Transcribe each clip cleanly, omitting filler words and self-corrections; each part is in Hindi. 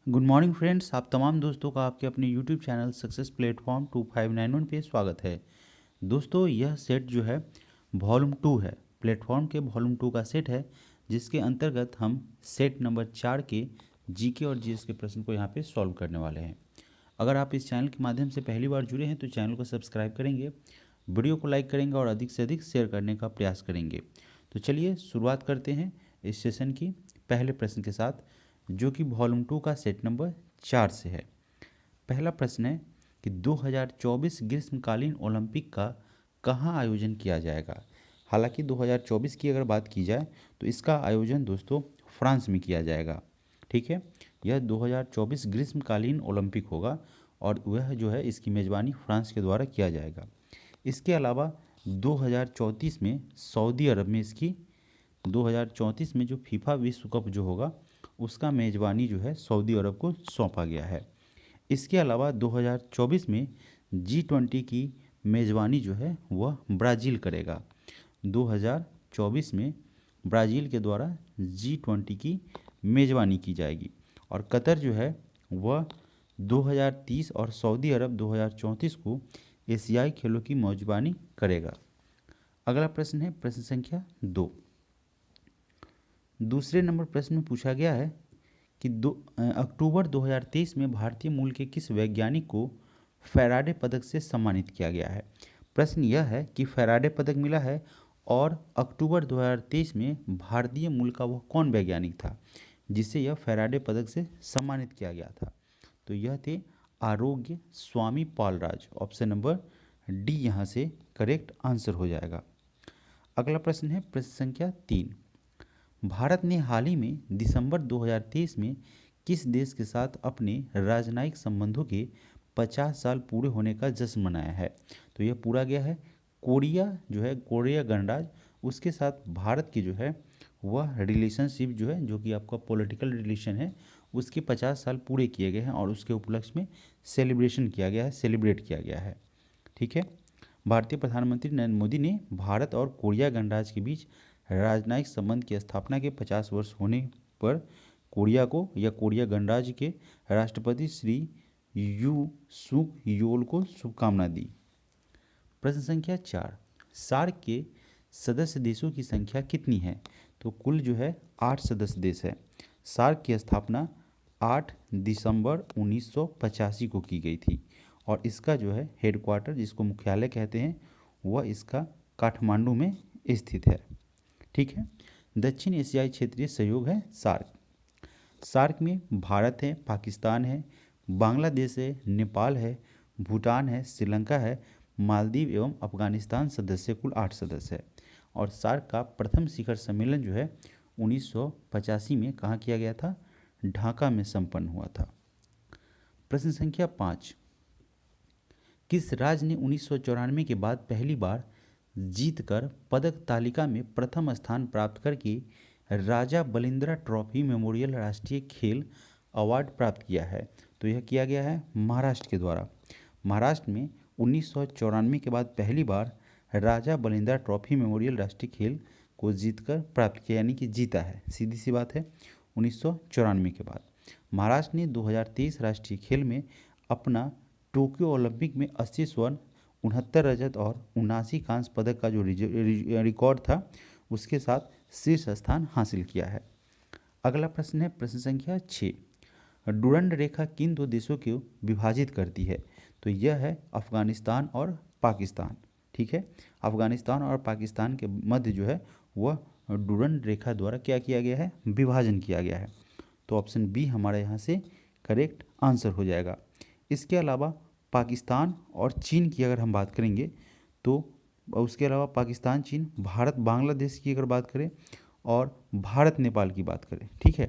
गुड मॉर्निंग फ्रेंड्स, आप तमाम दोस्तों का आपके अपने यूट्यूब चैनल सक्सेस प्लेटफॉर्म 2591 पे स्वागत है। दोस्तों, यह सेट जो है वॉल्यूम 2 है, प्लेटफॉर्म के वॉल्यूम 2 का सेट है, जिसके अंतर्गत हम सेट नंबर 4 के जीके और जीएस के प्रश्न को यहाँ पे सॉल्व करने वाले हैं। अगर आप इस चैनल के माध्यम से पहली बार जुड़े हैं तो चैनल को सब्सक्राइब करेंगे, वीडियो को लाइक करेंगे और अधिक से अधिक शेयर करने का प्रयास करेंगे। तो चलिए शुरुआत करते हैं इस सेशन की पहले प्रश्न के साथ, जो कि वॉल्यूम 2 का सेट नंबर 4 से है। पहला प्रश्न है कि 2024 ग्रीष्मकालीन ओलंपिक का कहाँ आयोजन किया जाएगा। हालांकि 2024 की अगर बात की जाए तो इसका आयोजन दोस्तों फ्रांस में किया जाएगा। ठीक है, यह 2024 ग्रीष्मकालीन ओलंपिक होगा और वह जो है इसकी मेज़बानी फ्रांस के द्वारा किया जाएगा। इसके अलावा 2034 में सऊदी अरब में इसकी 2034 में जो फीफा विश्व कप जो होगा उसका मेज़बानी जो है सऊदी अरब को सौंपा गया है। इसके अलावा 2024 में G20 की मेज़बानी जो है वह ब्राज़ील करेगा। 2024 में ब्राज़ील के द्वारा G20 की मेज़बानी की जाएगी और कतर जो है वह 2030 और सऊदी अरब 2034 को एशियाई खेलों की मेज़बानी करेगा। अगला प्रश्न है प्रश्न संख्या 2। दूसरे नंबर प्रश्न में पूछा गया है कि अक्टूबर 2023 में भारतीय मूल के किस वैज्ञानिक को फैराडे पदक से सम्मानित किया गया है। प्रश्न यह है कि फैराडे पदक मिला है और अक्टूबर 2023 में भारतीय मूल का वह कौन वैज्ञानिक था जिसे यह फैराडे पदक से सम्मानित किया गया था। तो यह थे आरोग्य स्वामी पालराज। ऑप्शन नंबर डी यहाँ से करेक्ट आंसर हो जाएगा। अगला प्रश्न है प्रश्न संख्या 3। भारत ने हाल ही में दिसंबर 2023 में किस देश के साथ अपने राजनयिक संबंधों के 50 साल पूरे होने का जश्न मनाया है। तो यह पूरा गया है कोरिया जो है कोरिया गणराज्य, उसके साथ भारत की जो है वह रिलेशनशिप जो है जो कि आपका पॉलिटिकल रिलेशन है उसके 50 साल पूरे किए गए हैं और उसके उपलक्ष्य में सेलिब्रेशन किया गया है, सेलिब्रेट किया गया है। ठीक है, भारतीय प्रधानमंत्री नरेंद्र मोदी ने भारत और कोरिया गणराज्य के बीच राजनयिक संबंध की स्थापना के 50 वर्ष होने पर कोरिया को या कोरिया गणराज्य के राष्ट्रपति श्री यू सुक योल को शुभकामना दी। प्रश्न संख्या 4। सार्क के सदस्य देशों की संख्या कितनी है। तो कुल जो है 8 सदस्य देश है। सार्क की स्थापना 8 दिसंबर 1985 को की गई थी और इसका जो है हेडक्वार्टर जिसको मुख्यालय कहते हैं वह इसका काठमांडू में स्थित है। ठीक है, दक्षिण एशियाई क्षेत्रीय सहयोग है सार्क। सार्क में भारत है, पाकिस्तान है, बांग्लादेश है, नेपाल है, भूटान है, श्रीलंका है, मालदीव एवं अफगानिस्तान सदस्य, कुल 8 सदस्य है। और सार्क का प्रथम शिखर सम्मेलन जो है 1985 में कहाँ किया गया था, ढाका में संपन्न हुआ था। प्रश्न संख्या 5। किस राज्य ने 1994 के बाद पहली बार जीतकर पदक तालिका में प्रथम स्थान प्राप्त करके राजा बलिंद्रा ट्रॉफी मेमोरियल राष्ट्रीय खेल अवार्ड प्राप्त किया है। तो यह किया गया है महाराष्ट्र के द्वारा। महाराष्ट्र में 1994 के बाद पहली बार राजा बलिंद्रा ट्रॉफी मेमोरियल राष्ट्रीय खेल को जीतकर प्राप्त किया, यानी कि जीता है, सीधी सी बात है। 1994 के बाद महाराष्ट्र ने 2023 राष्ट्रीय खेल में अपना टोक्यो ओलंपिक में 80 स्वर्ण, 69 रजत और 79 कांस्य पदक का जो रिकॉर्ड था उसके साथ शीर्ष स्थान हासिल किया है। अगला प्रश्न है प्रश्न संख्या 6। डुरंड रेखा किन दो देशों को विभाजित करती है। तो यह है अफगानिस्तान और पाकिस्तान। ठीक है, अफगानिस्तान और पाकिस्तान के मध्य जो है वह डुरंड रेखा द्वारा क्या किया गया है, विभाजन किया गया है। तो ऑप्शन बी हमारे यहाँ से करेक्ट आंसर हो जाएगा। इसके अलावा पाकिस्तान और चीन की अगर हम बात करेंगे तो उसके अलावा पाकिस्तान, चीन, भारत, बांग्लादेश की अगर बात करें और भारत नेपाल की बात करें, ठीक है,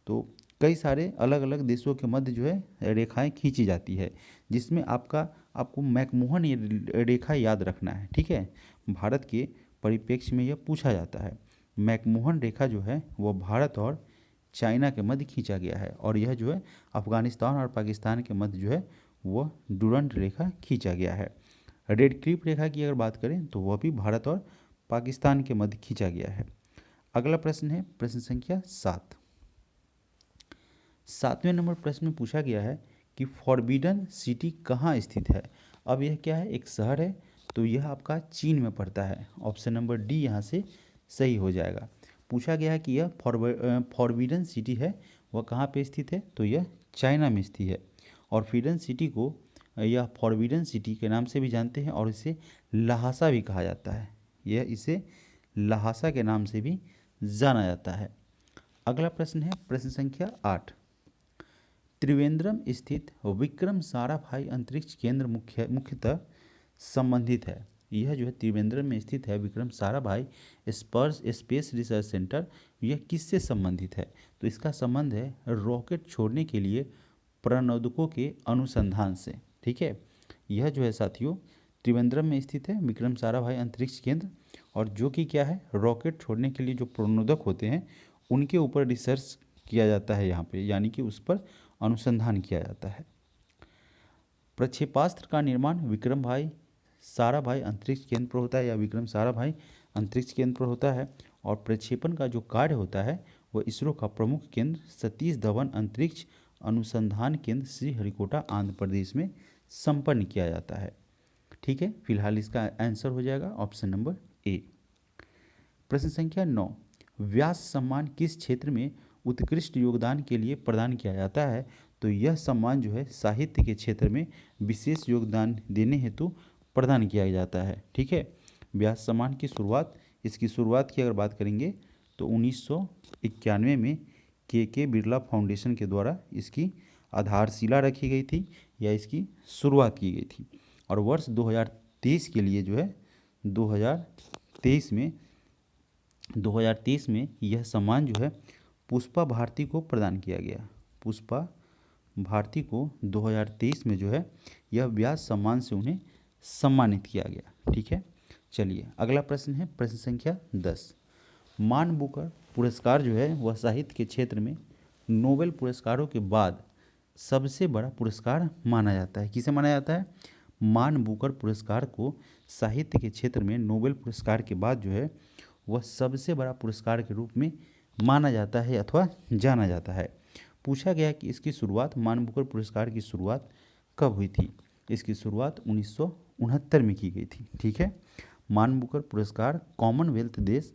तो कई सारे अलग अलग देशों के मध्य जो है रेखाएं खींची जाती है, जिसमें आपको मैकमोहन ये रेखा याद रखना है। ठीक है, भारत के परिप्रेक्ष्य में यह पूछा जाता है। मैकमोहन रेखा जो है वह भारत और चाइना के मध्य खींचा गया है और यह जो है अफगानिस्तान और पाकिस्तान के मध्य जो है वह डुरंड रेखा खींचा गया है। रेड क्लिफ रेखा की अगर बात करें तो वह भी भारत और पाकिस्तान के मध्य खींचा गया है। अगला प्रश्न है प्रश्न संख्या 7। 7वें नंबर प्रश्न में पूछा गया है कि फॉरबिडन सिटी कहाँ स्थित है। अब यह क्या है, एक शहर है, तो यह आपका चीन में पड़ता है। ऑप्शन नंबर डी यहाँ से सही हो जाएगा। पूछा गया है कि यह फॉरबिडन सिटी है वह कहाँ पे स्थित है, तो यह चाइना में स्थित है। और फॉरबिडन सिटी को यह फॉरबिडन सिटी के नाम से भी जानते हैं और इसे लहासा भी कहा जाता है। यह इसे लहासा के नाम से भी जाना जाता है। अगला प्रश्न है प्रश्न संख्या 8। त्रिवेंद्रम स्थित विक्रम साराभाई अंतरिक्ष केंद्र मुख्यतः संबंधित है। यह जो है त्रिवेंद्रम में स्थित है Vikram Sarabhai space research centre, यह किससे संबंधित है, तो इसका संबंध है रॉकेट छोड़ने के लिए प्रणोदकों के अनुसंधान से। ठीक है, यह जो है साथियों त्रिवेंद्रम में स्थित है विक्रम साराभाई अंतरिक्ष केंद्र, और जो कि क्या है, रॉकेट छोड़ने के लिए जो प्रणोदक होते हैं उनके ऊपर रिसर्च किया जाता है यहाँ पे, यानी कि उस पर अनुसंधान किया जाता है। प्रक्षेपास्त्र का निर्माण विक्रम भाई साराभाई अंतरिक्ष केंद्र पर होता है या विक्रम साराभाई अंतरिक्ष केंद्र पर होता है। और प्रक्षेपण का जो कार्य होता है वह इसरो का प्रमुख केंद्र सतीश धवन अंतरिक्ष अनुसंधान केंद्र श्रीहरिकोटा आंध्र प्रदेश में संपन्न किया जाता है। ठीक है, फिलहाल इसका आंसर हो जाएगा ऑप्शन नंबर ए। प्रश्न संख्या 9। व्यास सम्मान किस क्षेत्र में उत्कृष्ट योगदान के लिए प्रदान किया जाता है, तो यह सम्मान जो है साहित्य के क्षेत्र में विशेष योगदान देने हेतु प्रदान किया जाता है। ठीक है, व्यास सम्मान की शुरुआत, इसकी शुरुआत की अगर बात करेंगे तो 1991 में के बिरला फाउंडेशन के द्वारा इसकी आधारशिला रखी गई थी या इसकी शुरुआत की गई थी। और वर्ष 2023 के लिए जो है 2023 में यह सम्मान जो है पुष्पा भारती को प्रदान किया गया। पुष्पा भारती को 2023 में जो है यह व्यास सम्मान से उन्हें सम्मानित किया गया। ठीक है, चलिए अगला प्रश्न है प्रश्न संख्या 10। मान बुकर पुरस्कार जो है वह साहित्य के क्षेत्र में नोबेल पुरस्कारों के बाद सबसे बड़ा पुरस्कार माना जाता है। किसे माना जाता है? मान बुकर पुरस्कार को साहित्य के क्षेत्र में नोबेल पुरस्कार के बाद जो है वह सबसे बड़ा पुरस्कार के रूप में माना जाता है अथवा जाना जाता है। पूछा गया कि इसकी शुरुआत, मान बुकर पुरस्कार की शुरुआत कब हुई थी? इसकी शुरुआत 1969 में की गई थी। ठीक है, मान बुकर पुरस्कार कॉमनवेल्थ देश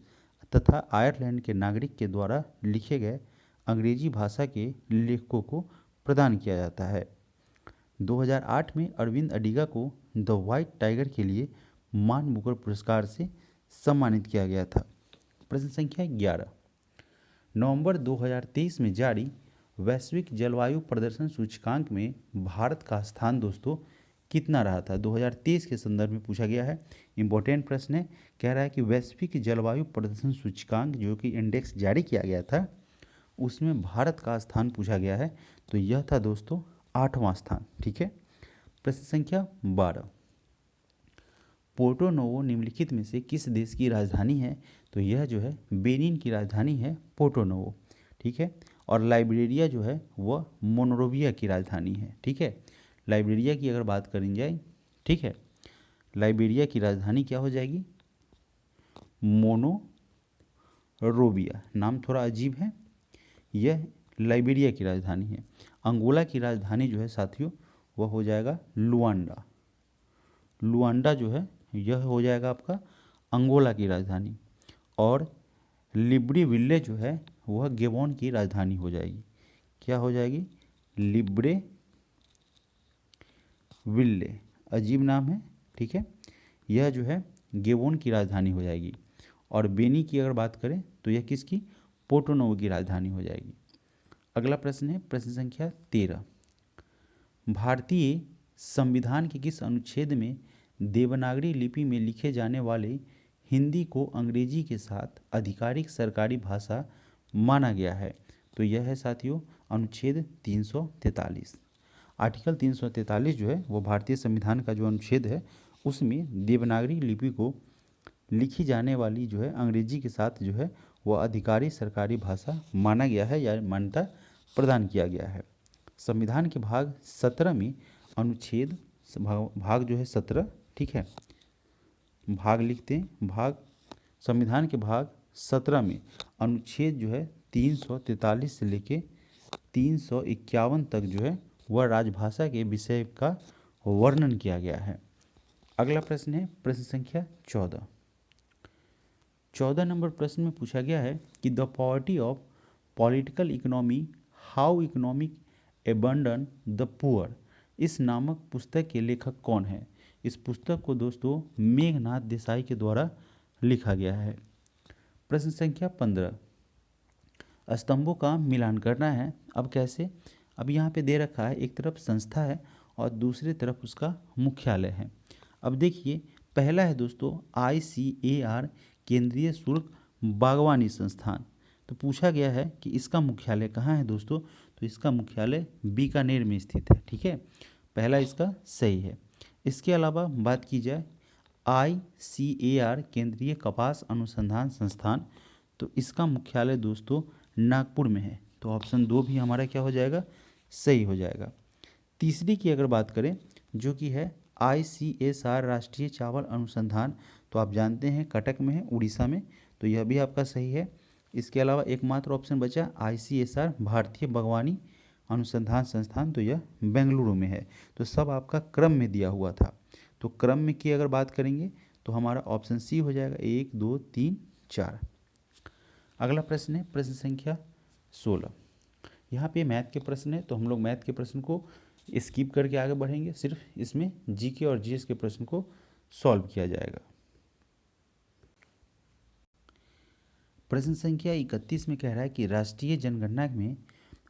तथा आयरलैंड के नागरिक के द्वारा लिखे गए अंग्रेजी भाषा के लेखकों को प्रदान किया जाता है। 2008 में अरविंद अडिगा को द व्हाइट टाइगर के लिए मान बुकर पुरस्कार से सम्मानित किया गया था। प्रश्न संख्या 11। नवंबर 2023 में जारी वैश्विक जलवायु प्रदर्शन सूचकांक में भारत का स्थान दोस्तों कितना रहा था? 2023 के संदर्भ में पूछा गया है, इंपॉर्टेंट प्रश्न है। कह रहा है कि वैश्विक जलवायु प्रदर्शन सूचकांक जो कि इंडेक्स जारी किया गया था उसमें भारत का स्थान पूछा गया है, तो यह था दोस्तों 8वां स्थान। ठीक है, प्रश्न संख्या 12। पोर्टो नोवो निम्नलिखित में से किस देश की राजधानी है? तो यह जो है बेनिन की राजधानी है पोर्टो नोवो। ठीक है, और लाइबेरिया जो है वह मोनरोविया की राजधानी है। ठीक है, लाइबेरिया की अगर बात करी जाए, ठीक है, लाइबेरिया की राजधानी क्या हो जाएगी? मोनरोविया। नाम थोड़ा अजीब है, यह लाइबेरिया की राजधानी है। अंगोला की राजधानी जो है साथियों वह हो जाएगा लुआंडा। लुआंडा जो है यह हो जाएगा आपका अंगोला की राजधानी। और लिब्रेविले जो है वह गेबोन की राजधानी हो जाएगी। क्या हो जाएगी? लिब्रेविले, अजीब नाम है। ठीक है, यह जो है गेबोन की राजधानी हो जाएगी। और बेनी की अगर बात करें तो यह किसकी? पोर्टो नोवो की राजधानी हो जाएगी। अगला प्रश्न है प्रश्न संख्या 13। भारतीय संविधान के किस अनुच्छेद में देवनागरी लिपि में लिखे जाने वाले हिंदी को अंग्रेजी के साथ आधिकारिक सरकारी भाषा माना गया है? तो यह है साथियों अनुच्छेद 343। आर्टिकल 343 जो है वो भारतीय संविधान का जो अनुच्छेद है उसमें देवनागरी लिपि को लिखी जाने वाली जो है अंग्रेजी के साथ जो है वह आधिकारिक सरकारी भाषा माना गया है या मान्यता प्रदान किया गया है। संविधान के भाग 17 में अनुच्छेद भाग जो है 17, ठीक है, भाग लिखते हैं, भाग संविधान के भाग 17 में अनुच्छेद जो है 343 से लेके 351 तक जो है वह राजभाषा के विषय का वर्णन किया गया है। अगला प्रश्न है प्रश्न संख्या 14। 14 नंबर प्रश्न में पूछा गया है कि the poverty of political economy, how economic abandon the poor, इस नामक पुस्तक के लेखक कौन है। इस पुस्तक को दोस्तों मेघनाथ देसाई के द्वारा लिखा गया है। प्रश्न संख्या 15। स्तंभों का मिलान करना है। अब कैसे? अब यहाँ पे दे रखा है, एक तरफ संस्था है और दूसरी तरफ उसका मुख्यालय है। अब देखिए, पहला है दोस्तों ICAR, केंद्रीय शुल्क बागवानी संस्थान। तो पूछा गया है कि इसका मुख्यालय कहाँ है दोस्तों, तो इसका मुख्यालय बीकानेर में स्थित है। ठीक है, पहला इसका सही है। इसके अलावा बात की जाए ICAR, केंद्रीय कपास अनुसंधान संस्थान, तो इसका मुख्यालय दोस्तों नागपुर में है। तो ऑप्शन 2 भी हमारा क्या हो जाएगा, सही हो जाएगा। तीसरी की अगर बात करें जो कि है ICSR, राष्ट्रीय चावल अनुसंधान, तो आप जानते हैं कटक में है, उड़ीसा में, तो यह भी आपका सही है। इसके अलावा एकमात्र ऑप्शन बचा ICSR, भारतीय बागवानी अनुसंधान संस्थान, तो यह बेंगलुरु में है। तो सब आपका क्रम में दिया हुआ था। तो क्रम में की अगर बात करेंगे तो हमारा ऑप्शन सी हो जाएगा, 1 2 3 4। अगला प्रश्न है प्रश्न संख्या 16। यहाँ पे मैथ के प्रश्न है, तो हम लोग मैथ के प्रश्न को स्किप करके आगे बढ़ेंगे, सिर्फ इसमें जीके और जीएस के प्रश्न को सॉल्व किया जाएगा। प्रश्न संख्या 31 में कह रहा है कि राष्ट्रीय जनगणना में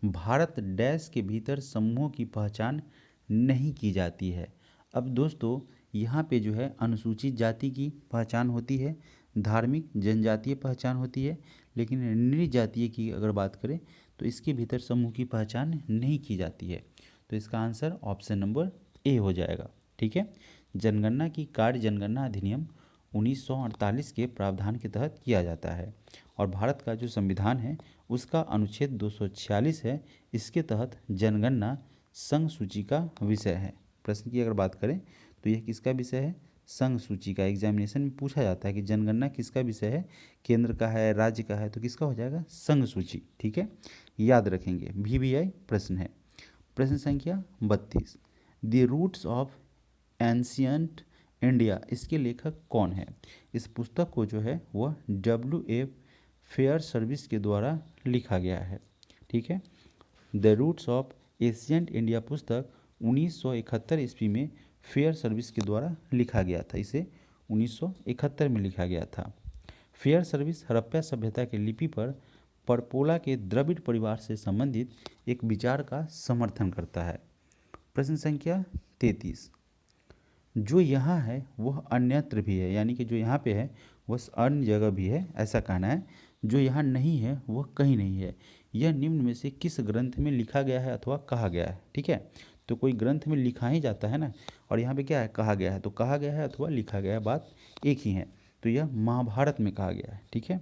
भारत डैश के भीतर समूहों की पहचान नहीं की जाती है। अब दोस्तों यहाँ पे जो है अनुसूचित जाति की पहचान होती है, धार्मिक जनजातीय पहचान होती है, लेकिन नृजातीय की अगर बात करें तो इसके भीतर समूह की पहचान नहीं की जाती है। तो इसका आंसर ऑप्शन नंबर ए हो जाएगा। ठीक है, जनगणना की कार्य जनगणना अधिनियम 1948 के प्रावधान के तहत किया जाता है और भारत का जो संविधान है उसका अनुच्छेद 246 है, इसके तहत जनगणना संघ सूची का विषय है। प्रश्न की अगर बात करें तो यह किसका विषय है, संघ सूची का। एग्जामिनेशन में पूछा जाता है कि जनगणना किसका विषय है, केंद्र का है, राज्य का है, तो किसका हो जाएगा, संघ सूची। ठीक है, याद रखेंगे, VVI प्रश्न है। प्रश्न संख्या 32। The roots of ancient India, इसके लेखक कौन है। इस पुस्तक को जो है वह WF फेयर सर्विस के द्वारा लिखा गया है। ठीक है, the roots of ancient India पुस्तक 1971 ईस्वी में फेयर सर्विस के द्वारा लिखा गया था। इसे 1971 में लिखा गया था। फेयर सर्विस हड़प्पा सभ्यता के लिपि पर परपोला के द्रविड़ परिवार से संबंधित एक विचार का समर्थन करता है। प्रश्न संख्या 33। जो यहाँ है वह अन्यत्र भी है, यानी कि जो यहाँ पे है वह अन्य जगह भी है, ऐसा कहना है। जो यहाँ नहीं है वह कहीं नहीं है। यह निम्न में से किस ग्रंथ में लिखा गया है अथवा कहा गया है। ठीक है, तो कोई ग्रंथ में लिखा ही जाता है ना, और यहाँ पे क्या है, कहा गया है। तो कहा गया है अथवा लिखा गया है, बात एक ही है। तो यह महाभारत में कहा गया है। ठीक है,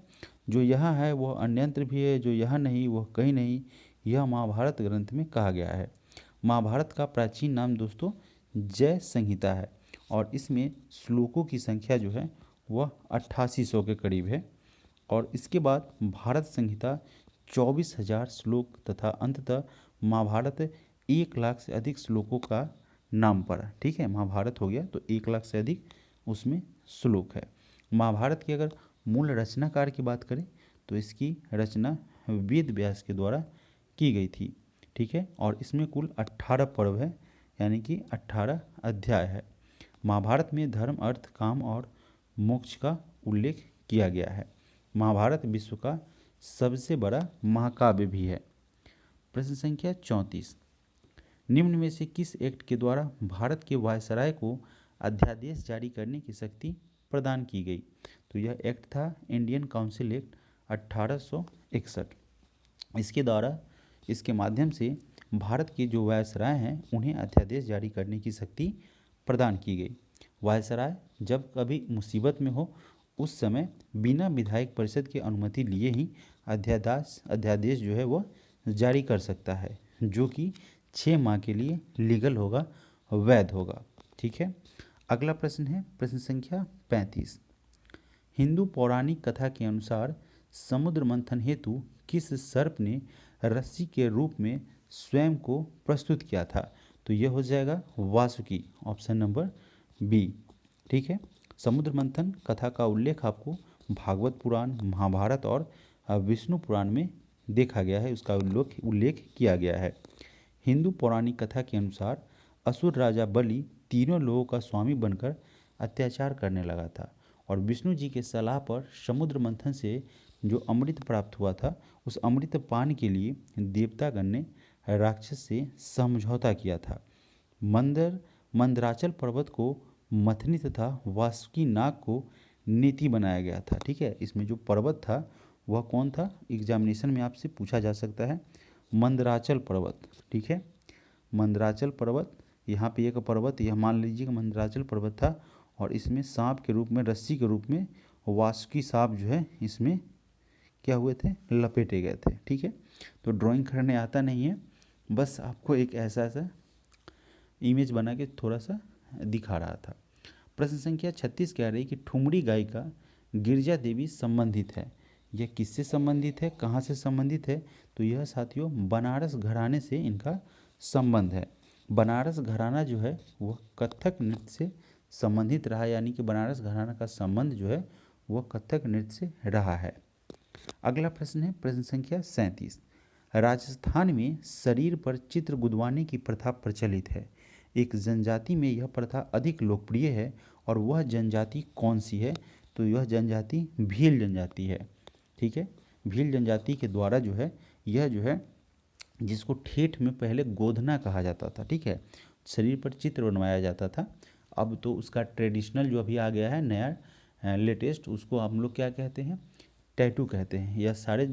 जो यहाँ है वह अन्यत्र भी है, जो यहाँ नहीं वह कहीं नहीं, यह महाभारत ग्रंथ में कहा गया है। महाभारत का प्राचीन नाम दोस्तों जय संहिता है और इसमें श्लोकों की संख्या जो है वह 8800 के करीब है। और इसके बाद भारत संहिता 24,000 श्लोक तथा अंततः महाभारत 1 लाख से अधिक श्लोकों का नाम पड़ा। ठीक है, महाभारत हो गया तो 1 लाख से अधिक उसमें श्लोक है। महाभारत की अगर मूल रचनाकार की बात करें तो इसकी रचना वेद व्यास के द्वारा की गई थी। ठीक है, और इसमें कुल 18 पर्व है, यानी कि 18 अध्याय है। महाभारत में धर्म, अर्थ, काम और मोक्ष का उल्लेख किया गया है। महाभारत विश्व का सबसे बड़ा महाकाव्य भी है। प्रश्न संख्या 34। निम्न में से किस एक्ट के द्वारा भारत के वायसराय को अध्यादेश जारी करने की शक्ति प्रदान की गई। तो यह एक्ट था इंडियन काउंसिल एक्ट 1861। इसके द्वारा, इसके माध्यम से भारत के जो वायसराय हैं उन्हें अध्यादेश जारी करने की शक्ति प्रदान की गई। वायसराय जब कभी मुसीबत में हो उस समय बिना विधायक परिषद की अनुमति लिए ही अध्यादेश जो है वो जारी कर सकता है, जो कि 6 माह के लिए लीगल होगा, वैध होगा। ठीक है, अगला प्रश्न है प्रश्न संख्या 35। हिंदू पौराणिक कथा के अनुसार समुद्र मंथन हेतु किस सर्प ने रस्सी के रूप में स्वयं को प्रस्तुत किया था? तो यह हो जाएगा वासुकी, ऑप्शन नंबर बी। ठीक है। समुद्र मंथन कथा का उल्लेख आपको भागवत पुराण, महाभारत और विष्णु पुराण में देखा गया है, उसका उल्लेख किया गया है। हिंदू पौराणिक कथा के अनुसार असुर राजा बलि तीनों लोगों का स्वामी बनकर अत्याचार करने लगा था और विष्णु जी के सलाह पर समुद्र मंथन से जो अमृत प्राप्त हुआ था, उस अमृत पान के लिए देवतागण ने राक्षस से समझौता किया था। मंदराचल पर्वत को मथनी तथा वासुकी नाग को नीति बनाया गया था। ठीक है। इसमें जो पर्वत था वह कौन था? एग्जामिनेशन में आपसे पूछा जा सकता है, मंदराचल पर्वत। ठीक है। मंदराचल पर्वत, यहाँ पे एक पर्वत, यह मान लीजिए कि मंदराचल पर्वत था और इसमें सांप के रूप में, रस्सी के रूप में वासुकी सांप जो है इसमें क्या हुए थे? लपेटे गए थे। ठीक है। तो ड्राइंग करने आता नहीं है, बस आपको एक ऐसा इमेज बना के थोड़ा सा दिखा रहा था। प्रश्न संख्या 36 कह रही कि ठुमरी गायिका गिरजा देवी संबंधित है। यह किससे संबंधित है, कहाँ से संबंधित है? तो यह साथियों बनारस घराने से इनका संबंध है। बनारस घराना जो है वह कथक नृत्य से संबंधित रहा, यानी कि बनारस घराना का संबंध जो है वह कथक नृत्य से रहा है। अगला प्रश्न है प्रश्न संख्या 37। राजस्थान में शरीर पर चित्र गुदवाने की प्रथा प्रचलित है। एक जनजाति में यह प्रथा अधिक लोकप्रिय है और वह जनजाति कौन सी है? तो यह जनजाति भील जनजाति है। ठीक है। भील जनजाति के द्वारा जो है यह जो है, जिसको ठेठ में पहले गोधना कहा जाता था, ठीक है, शरीर पर चित्र बनवाया जाता था। अब तो उसका ट्रेडिशनल जो अभी आ गया है नया लेटेस्ट, उसको हम लोग क्या कहते हैं? टैटू कहते हैं। यह सारे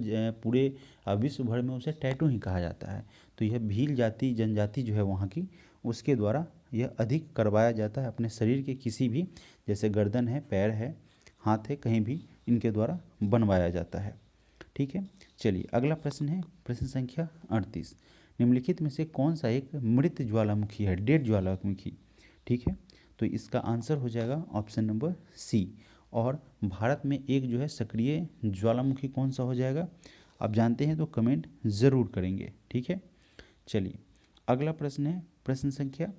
पूरे विश्व भर में उसे टैटू ही कहा जाता है। तो यह भील जाति जनजाति जो है वहाँ की, उसके द्वारा यह अधिक करवाया जाता है अपने शरीर के किसी भी, जैसे गर्दन है, पैर है, हाथ है, कहीं भी इनके द्वारा बनवाया जाता है। ठीक है। चलिए अगला प्रश्न है प्रश्न संख्या 38। निम्नलिखित में से कौन सा एक मृत ज्वालामुखी है, डेड ज्वालामुखी? ठीक है। तो इसका आंसर हो जाएगा ऑप्शन नंबर सी। और भारत में एक जो है सक्रिय ज्वालामुखी कौन सा हो जाएगा? आप जानते हैं तो कमेंट ज़रूर करेंगे। ठीक है। चलिए अगला प्रश्न है प्रश्न संख्या,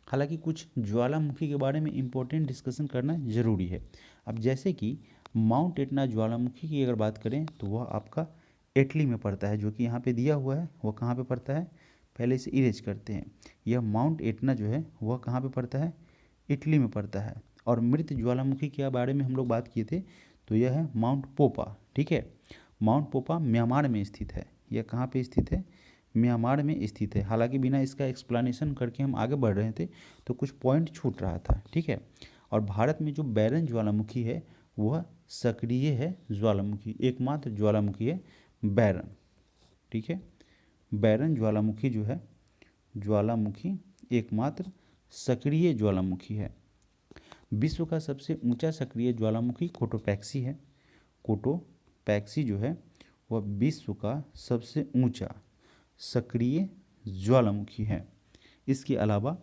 हालांकि कुछ ज्वालामुखी के बारे में इम्पोर्टेंट डिस्कशन करना ज़रूरी है। अब जैसे कि माउंट एटना ज्वालामुखी की अगर बात करें तो वह आपका इटली में पड़ता है, जो कि यहाँ पे दिया हुआ है। वह कहाँ पे पड़ता है? पहले इसे इरेज करते हैं। यह माउंट एटना जो है वह कहाँ पे पड़ता है? इटली में पड़ता है। और मृत ज्वालामुखी के बारे में हम लोग बात किए थे, तो यह है माउंट पोपा। ठीक है। माउंट पोपा म्यांमार में स्थित है। यह कहाँ पे स्थित है? म्यांमार में स्थित है। हालांकि बिना इसका एक्सप्लेनेशन करके हम आगे बढ़ रहे थे तो कुछ पॉइंट छूट रहा था। ठीक है। और भारत में जो बैरन ज्वालामुखी है वह सक्रिय है ज्वालामुखी, एकमात्र ज्वालामुखी है बैरन। ठीक है। बैरन ज्वालामुखी जो है, ज्वालामुखी एकमात्र सक्रिय ज्वालामुखी है। विश्व का सबसे ऊंचा सक्रिय ज्वालामुखी कोटोपैक्सी है। कोटोपैक्सी जो है वह विश्व का सबसे ऊंचा सक्रिय ज्वालामुखी है। इसके अलावा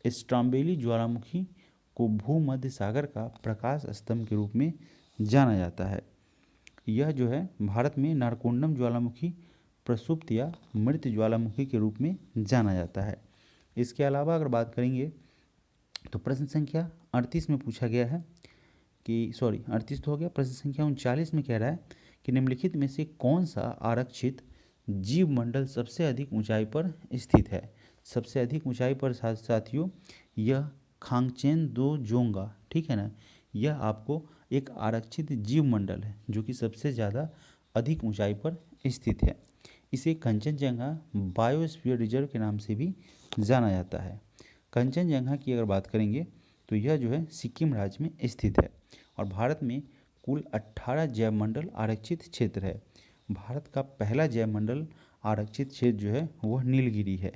स्ट्राम्बेली ज्वालामुखी को भूमध्य सागर का प्रकाश स्तंभ के रूप में जाना जाता है। यह जो है भारत में नारकोंडम ज्वालामुखी प्रसुप्त या मृत ज्वालामुखी के रूप में जाना जाता है। इसके अलावा अगर बात करेंगे तो प्रश्न संख्या 38 में पूछा गया है कि, सॉरी 38 तो हो गया, प्रश्न संख्या 39 में कह रहा है कि निम्नलिखित में से कौन सा आरक्षित जीव मंडल सबसे अधिक ऊंचाई पर स्थित है? सबसे अधिक ऊंचाई पर साथियों यह खांगचेन दो जोंगा, ठीक है ना, यह आपको एक आरक्षित जीव मंडल है जो कि सबसे ज़्यादा अधिक ऊंचाई पर स्थित है। इसे कंचनजंगा बायोस्फीयर रिजर्व के नाम से भी जाना जाता है। कंचनजंगा की अगर बात करेंगे तो यह जो है सिक्किम राज्य में स्थित है और भारत में कुल 18 जैवमंडल आरक्षित क्षेत्र है। भारत का पहला जैवमंडल आरक्षित क्षेत्र जो है वह नीलगिरी है।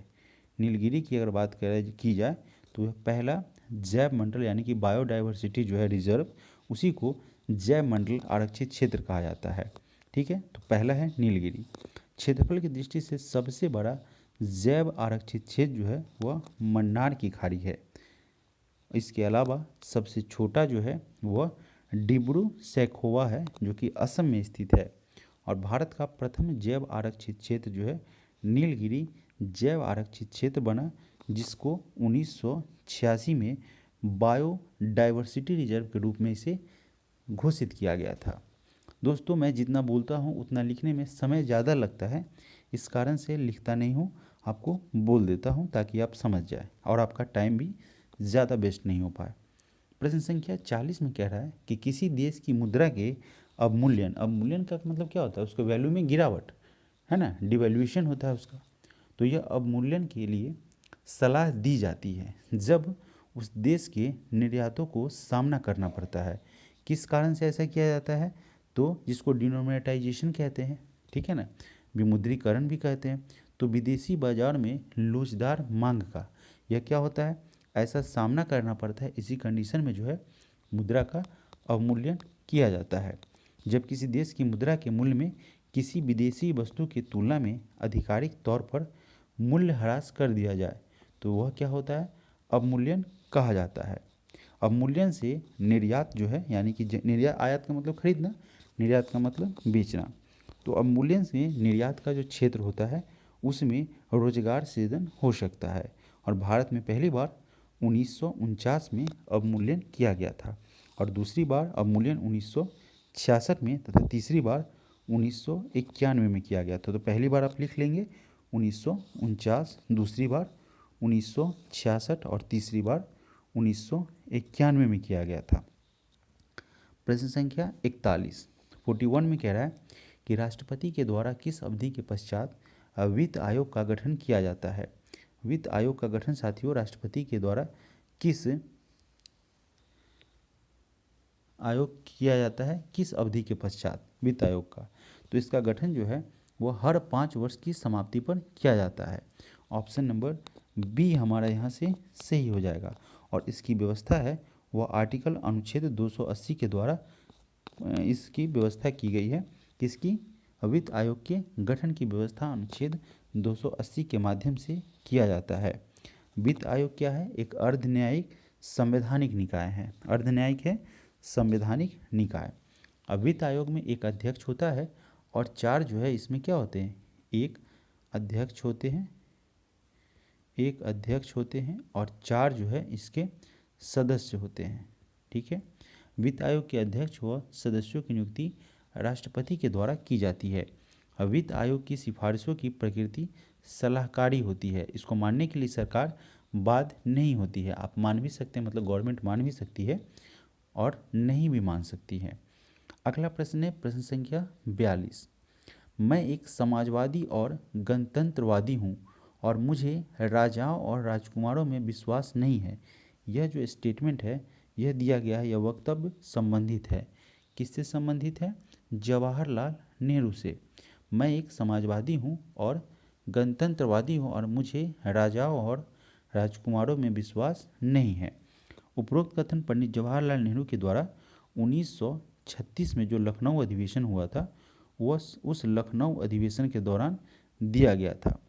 नीलगिरी की अगर बात की जाए तो यह पहला जैव मंडल यानी कि बायोडाइवर्सिटी जो है रिजर्व, उसी को जैव मंडल आरक्षित क्षेत्र कहा जाता है। ठीक है। तो पहला है नीलगिरी। क्षेत्रफल की दृष्टि से सबसे बड़ा जैव आरक्षित क्षेत्र जो है वह मन्नार की खाड़ी है। इसके अलावा सबसे छोटा जो है वह डिब्रू सैखोवा है जो कि असम में स्थित है। और भारत का प्रथम जैव आरक्षित क्षेत्र जो है नीलगिरी जैव आरक्षित क्षेत्र बना, जिसको 1986 में बायोडाइवर्सिटी रिजर्व के रूप में इसे घोषित किया गया था। दोस्तों, मैं जितना बोलता हूँ उतना लिखने में समय ज़्यादा लगता है, इस कारण से लिखता नहीं हूँ, आपको बोल देता हूँ ताकि आप समझ जाए और आपका टाइम भी ज़्यादा वेस्ट नहीं हो पाए। प्रश्न संख्या 40 में कह रहा है कि किसी देश की मुद्रा के अवमूल्यन का मतलब क्या होता है? उसके वैल्यू में गिरावट, है ना, डिवैल्यूएशन होता है उसका। तो यह अवमूल्यन के लिए सलाह दी जाती है जब उस देश के निर्यातों को सामना करना पड़ता है। किस कारण से ऐसा किया जाता है? तो जिसको डिनोमिनेटाइजेशन कहते हैं, ठीक है ना, विमुद्रीकरण भी कहते हैं। तो विदेशी बाजार में लोचदार मांग का यह क्या होता है? ऐसा सामना करना पड़ता है। इसी कंडीशन में जो है मुद्रा का अवमूल्यन किया जाता है। जब किसी देश की मुद्रा के मूल्य में किसी विदेशी वस्तु की तुलना में आधिकारिक तौर पर मूल्य ह्रास कर दिया जाए तो वह क्या होता है? अवमूल्यन कहा जाता है। अवमूल्यन से निर्यात जो है, यानी कि निर्यात, आयात का मतलब खरीदना, निर्यात का मतलब बेचना। तो अवमूल्यन से निर्यात का जो क्षेत्र होता है उसमें रोजगार सृजन हो सकता है। और भारत में पहली बार 1949 में अवमूल्यन किया गया था और दूसरी बार अवमूल्यन 1966 में तथा तीसरी बार 1991 में किया गया था। तो पहली बार आप लिख लेंगे 1949, दूसरी बार 1966 और तीसरी बार 1991 में किया गया था। प्रश्न संख्या 41 में कह रहा है कि राष्ट्रपति के द्वारा किस अवधि के पश्चात वित्त आयोग का गठन किया जाता है? वित्त आयोग का गठन साथियों राष्ट्रपति के द्वारा किस आयोग किया जाता है? किस अवधि के पश्चात वित्त आयोग का? तो इसका गठन जो है वो हर 5 वर्ष की समाप्ति पर किया जाता है। ऑप्शन नंबर बी हमारा यहाँ से सही हो जाएगा। और इसकी व्यवस्था है वह आर्टिकल अनुच्छेद 280 के द्वारा इसकी व्यवस्था की गई है। किसकी? वित्त आयोग के गठन की व्यवस्था अनुच्छेद 280 के माध्यम से किया जाता है। वित्त आयोग क्या है? एक अर्धन्यायिक संवैधानिक निकाय है। अर्धन्यायिक है, संवैधानिक निकाय। अब वित्त आयोग में एक अध्यक्ष होता है और 4 जो है इसमें क्या होते हैं? एक अध्यक्ष होते हैं और 4 जो है इसके सदस्य होते हैं, ठीक है। वित्त आयोग के अध्यक्ष व सदस्यों की नियुक्ति राष्ट्रपति के द्वारा की जाती है। वित्त आयोग की सिफारिशों की प्रकृति सलाहकारी होती है। इसको मानने के लिए सरकार बाध्य नहीं होती है। आप मान भी सकते हैं, मतलब गवर्नमेंट मान भी सकती है और नहीं भी मान सकती है। अगला प्रश्न है प्रश्न संख्या 42। मैं एक समाजवादी और गणतंत्रवादी हूँ और मुझे राजाओं और राजकुमारों में विश्वास नहीं है। यह जो स्टेटमेंट है यह दिया गया है, यह वक्तव्य संबंधित है। किससे संबंधित है? जवाहरलाल नेहरू से। मैं एक समाजवादी हूँ और गणतंत्रवादी हूँ और मुझे राजाओं और राजकुमारों में विश्वास नहीं है। उपरोक्त कथन पंडित जवाहरलाल नेहरू के द्वारा 1936 में जो लखनऊ अधिवेशन हुआ था वह उस लखनऊ अधिवेशन के दौरान दिया गया था।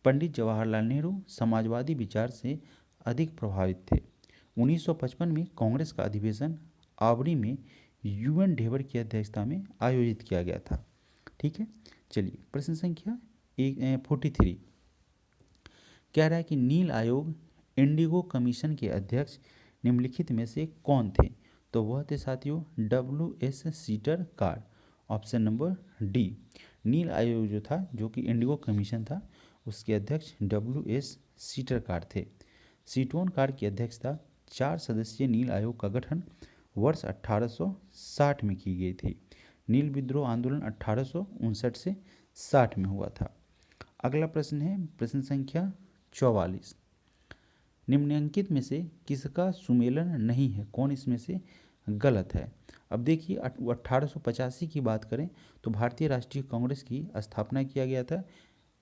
पंडित जवाहरलाल नेहरू समाजवादी विचार से अधिक प्रभावित थे। 1955 में कांग्रेस का अधिवेशन आवरी में UN ढेबर की अध्यक्षता में आयोजित किया गया था, ठीक है। चलिए प्रश्न संख्या 43 कह रहा है कि नील आयोग इंडिगो कमीशन के अध्यक्ष निम्नलिखित में से कौन थे? तो वह थे साथियों WS seater car. Option number D. नील आयोग जो था, जो कि इंडिगो कमीशन था, उसके अध्यक्ष WS सीटर कार थे। सीटोन कार की अध्यक्षता 4 सदस्यीय नील आयोग का गठन वर्ष 1860 में की गई थी। नील विद्रोह आंदोलन 1859 से 60 में हुआ था। अगला प्रश्न है प्रश्न संख्या 44। निम्नलिखित में से किसका सुमेलन नहीं है? कौन इसमें से गलत है? अब देखिए 1885 की बात करें तो भारतीय राष्ट्रीय कांग्रेस की स्थापना किया गया था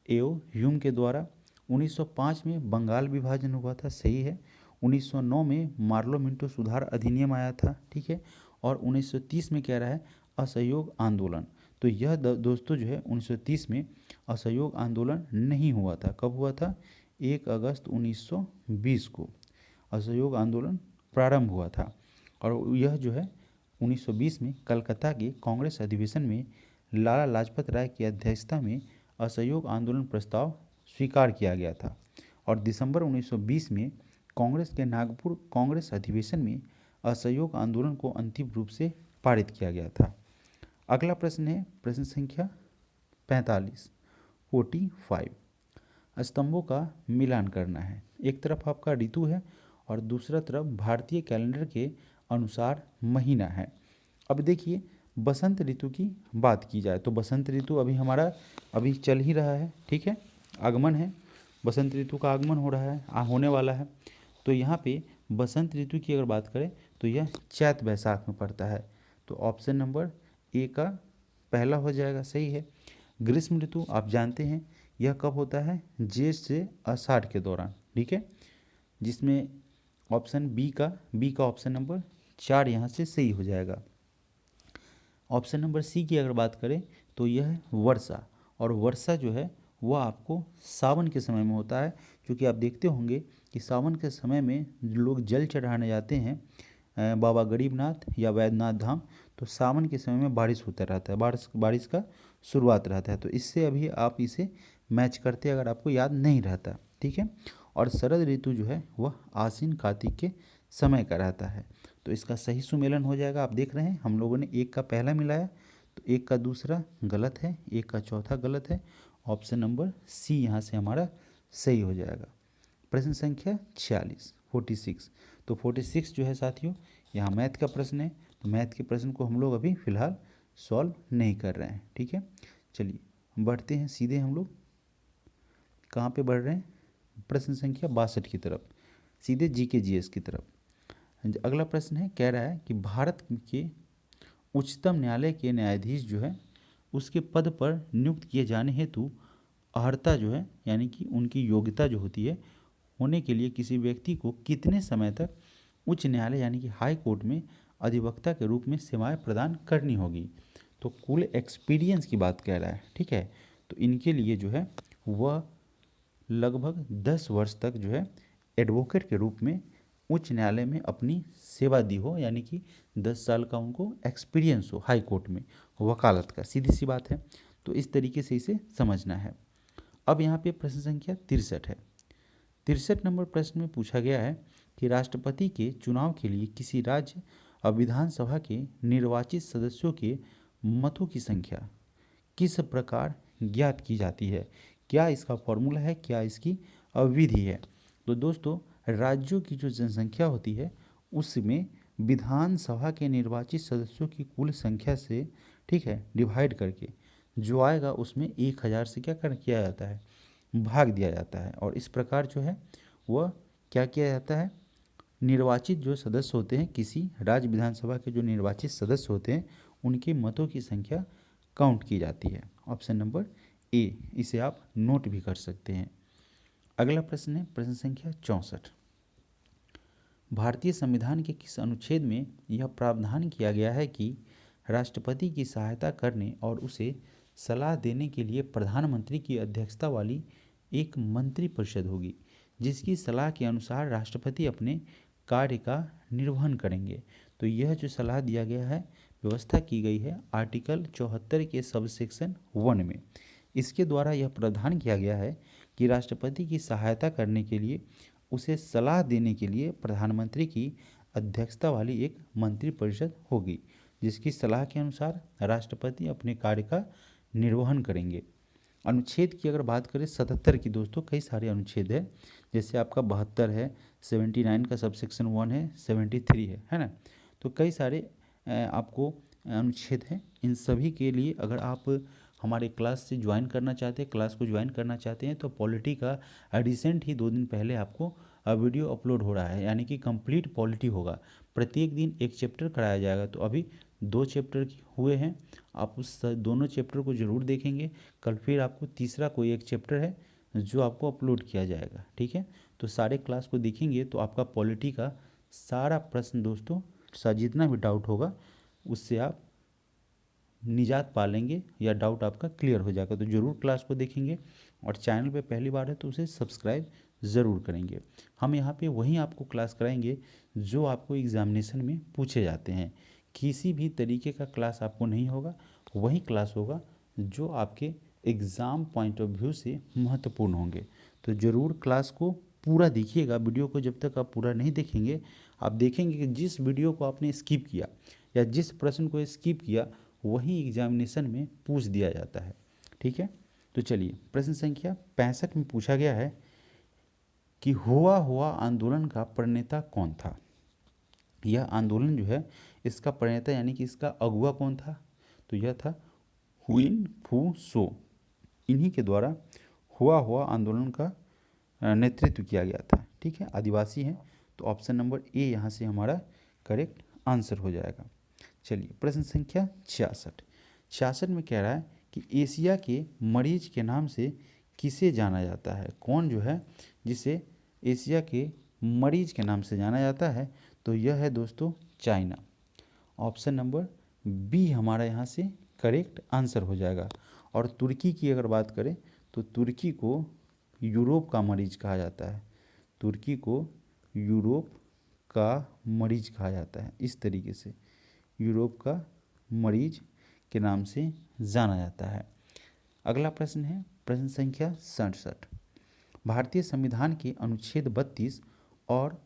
एओ ह्यूम के द्वारा। 1905 में बंगाल विभाजन हुआ था, सही है। 1909 में मार्लो मिंटो सुधार अधिनियम आया था, ठीक है। और 1930 में कह रहा है असहयोग आंदोलन। तो यह दोस्तों जो है 1930 में असहयोग आंदोलन नहीं हुआ था। कब हुआ था? 1 अगस्त 1920 को असहयोग आंदोलन प्रारंभ हुआ था। और यह जो है 1920 में कलकत्ता के कांग्रेस अधिवेशन में लाला लाजपत राय की अध्यक्षता में असहयोग आंदोलन प्रस्ताव स्वीकार किया गया था। और दिसंबर 1920 में कांग्रेस के नागपुर कांग्रेस अधिवेशन में असहयोग आंदोलन को अंतिम रूप से पारित किया गया था। अगला प्रश्न है प्रश्न संख्या 45 स्तंभों का मिलान करना है। एक तरफ आपका ऋतु है और दूसरा तरफ भारतीय कैलेंडर के अनुसार महीना है। अब देखिए बसंत ऋतु की बात की जाए तो बसंत ऋतु अभी हमारा अभी चल ही रहा है, ठीक है, आगमन है, बसंत ऋतु का आगमन हो रहा है, होने वाला है। तो यहाँ पे बसंत ऋतु की अगर बात करें तो यह चैत वैशाख में पड़ता है। तो ऑप्शन नंबर ए का पहला हो जाएगा, सही है। ग्रीष्म ऋतु आप जानते हैं यह कब होता है, जेठ से आषाढ़ के दौरान, ठीक है, जिसमें ऑप्शन बी का ऑप्शन नंबर 4 यहाँ से सही हो जाएगा। ऑप्शन नंबर सी की अगर बात करें तो यह है वर्षा, और वर्षा जो है वह आपको सावन के समय में होता है, क्योंकि आप देखते होंगे कि सावन के समय में लोग जल चढ़ाने जाते हैं बाबा गरीबनाथ या वैद्यनाथ धाम, तो सावन के समय में बारिश होता रहता है, बारिश का शुरुआत रहता है। तो इससे अभी आप इसे मैच करते अगर आपको याद नहीं रहता, ठीक है। और शरद ऋतु जो है वह आश्विन कार्तिक के समय का रहता है। तो इसका सही सुमेलन हो जाएगा। आप देख रहे हैं हम लोगों ने एक का पहला मिलाया तो एक का दूसरा गलत है, एक का चौथा गलत है। ऑप्शन नंबर सी यहाँ से हमारा सही हो जाएगा। प्रश्न संख्या 46 तो 46 जो है साथियों यहाँ मैथ का प्रश्न है। तो मैथ के प्रश्न को हम लोग अभी फ़िलहाल सॉल्व नहीं कर रहे हैं, ठीक है। चलिए बढ़ते हैं सीधे, हम लोग कहाँ पे बढ़ रहे हैं, प्रश्न संख्या 62 की तरफ, सीधे जीके जीएस की तरफ। अगला प्रश्न है, कह रहा है कि भारत के उच्चतम न्यायालय के न्यायाधीश जो है उसके पद पर नियुक्त किए जाने हेतु अर्हता जो है यानी कि उनकी योग्यता जो होती है होने के लिए किसी व्यक्ति को कितने समय तक उच्च न्यायालय यानी कि हाई कोर्ट में अधिवक्ता के रूप में सेवाएं प्रदान करनी होगी। तो कुल एक्सपीरियंस की बात कह रहा है, ठीक है। तो इनके लिए जो है वह लगभग 10 वर्ष तक जो है एडवोकेट के रूप में उच्च न्यायालय में अपनी सेवा दी हो, यानी कि 10 साल का उनको एक्सपीरियंस हो हाई कोर्ट में वकालत का, सीधी सी बात है। तो इस तरीके से इसे समझना है। अब यहाँ पे प्रश्न संख्या 63 है। 63 नंबर प्रश्न में पूछा गया है कि राष्ट्रपति के चुनाव के लिए किसी राज्य और विधानसभा के निर्वाचित सदस्यों के मतों की संख्या किस प्रकार ज्ञात की जाती है, क्या इसका फॉर्मूला है, क्या इसकी अवधि है। तो दोस्तों राज्यों की जो जनसंख्या होती है उसमें विधानसभा के निर्वाचित सदस्यों की कुल संख्या से, ठीक है, डिवाइड करके जो आएगा उसमें 1000 से क्या किया जाता है, भाग दिया जाता है। और इस प्रकार जो है वह क्या किया जाता है, निर्वाचित जो सदस्य होते हैं किसी राज्य विधानसभा के जो निर्वाचित सदस्य होते हैं उनके मतों की संख्या काउंट की जाती है। ऑप्शन नंबर ए, इसे आप नोट भी कर सकते हैं। अगला प्रश्न है प्रश्न संख्या 64। भारतीय संविधान के किस अनुच्छेद में यह प्रावधान किया गया है कि राष्ट्रपति की सहायता करने और उसे सलाह देने के लिए प्रधानमंत्री की अध्यक्षता वाली एक मंत्रिपरिषद होगी, जिसकी सलाह के अनुसार राष्ट्रपति अपने कार्य का निर्वहन करेंगे। तो यह जो सलाह दिया गया है, व्यवस्था की गई है आर्टिकल 74 के सब सेक्शन 1 में। इसके द्वारा यह प्रावधान किया गया है कि राष्ट्रपति की सहायता करने के लिए, उसे सलाह देने के लिए प्रधानमंत्री की अध्यक्षता वाली एक मंत्रिपरिषद होगी, जिसकी सलाह के अनुसार राष्ट्रपति अपने कार्य का निर्वहन करेंगे। अनुच्छेद की अगर बात करें 77 की दोस्तों, कई सारे अनुच्छेद है, जैसे आपका 72 है, 79 का सब सेक्शन 1 है, 73 है ना। तो कई सारे आपको अनुच्छेद हैं। इन सभी के लिए अगर आप हमारे क्लास से ज्वाइन करना चाहते हैं, क्लास को ज्वाइन करना चाहते हैं, तो पॉलिटी का रिसेंट ही 2 दिन पहले आपको वीडियो अपलोड हो रहा है, यानी कि कंप्लीट पॉलिटी होगा। प्रत्येक दिन एक चैप्टर कराया जाएगा। तो अभी 2 चैप्टर हुए हैं, आप उस दोनों चैप्टर को ज़रूर देखेंगे। कल फिर आपको तीसरा कोई एक चैप्टर है जो आपको अपलोड किया जाएगा, ठीक है। तो सारे क्लास को देखेंगे तो आपका पॉलिटी का सारा प्रश्न दोस्तों, जितना भी डाउट होगा उससे आप निजात पा लेंगे या डाउट आपका क्लियर हो जाएगा। तो ज़रूर क्लास को देखेंगे और चैनल पे पहली बार है तो उसे सब्सक्राइब ज़रूर करेंगे। हम यहाँ पे वही आपको क्लास कराएंगे जो आपको एग्जामिनेशन में पूछे जाते हैं। किसी भी तरीके का क्लास आपको नहीं होगा, वही क्लास होगा जो आपके एग्ज़ाम पॉइंट ऑफ व्यू से महत्वपूर्ण होंगे। तो ज़रूर क्लास को पूरा देखिएगा। वीडियो को जब तक आप पूरा नहीं देखेंगे, आप देखेंगे कि जिस वीडियो को आपने स्किप किया या जिस प्रश्न को स्किप किया वही एग्जामिनेशन में पूछ दिया जाता है। ठीक है, तो चलिए प्रश्न संख्या 65 में पूछा गया है कि हुआ हुआ आंदोलन का प्रणेता कौन था। यह आंदोलन जो है इसका प्रणेता यानी कि इसका अगुआ कौन था, तो यह था हुइन फू सो। इन्हीं के द्वारा हुआ आंदोलन का नेतृत्व किया गया था। ठीक है, आदिवासी हैं, तो ऑप्शन नंबर ए यहाँ से हमारा करेक्ट आंसर हो जाएगा। चलिए प्रश्न संख्या 66 में कह रहा है कि एशिया के मरीज के नाम से किसे जाना जाता है। कौन जो है जिसे एशिया के मरीज के नाम से जाना जाता है, तो यह है दोस्तों चाइना। ऑप्शन नंबर बी हमारा यहाँ से करेक्ट आंसर हो जाएगा। और तुर्की की अगर बात करें तो तुर्की को यूरोप का मरीज कहा जाता है। तुर्की को यूरोप का मरीज कहा जाता है। इस तरीके से यूरोप का मरीज के नाम से जाना जाता है। अगला प्रश्न है प्रश्न संख्या 67। भारतीय संविधान के अनुच्छेद 32 और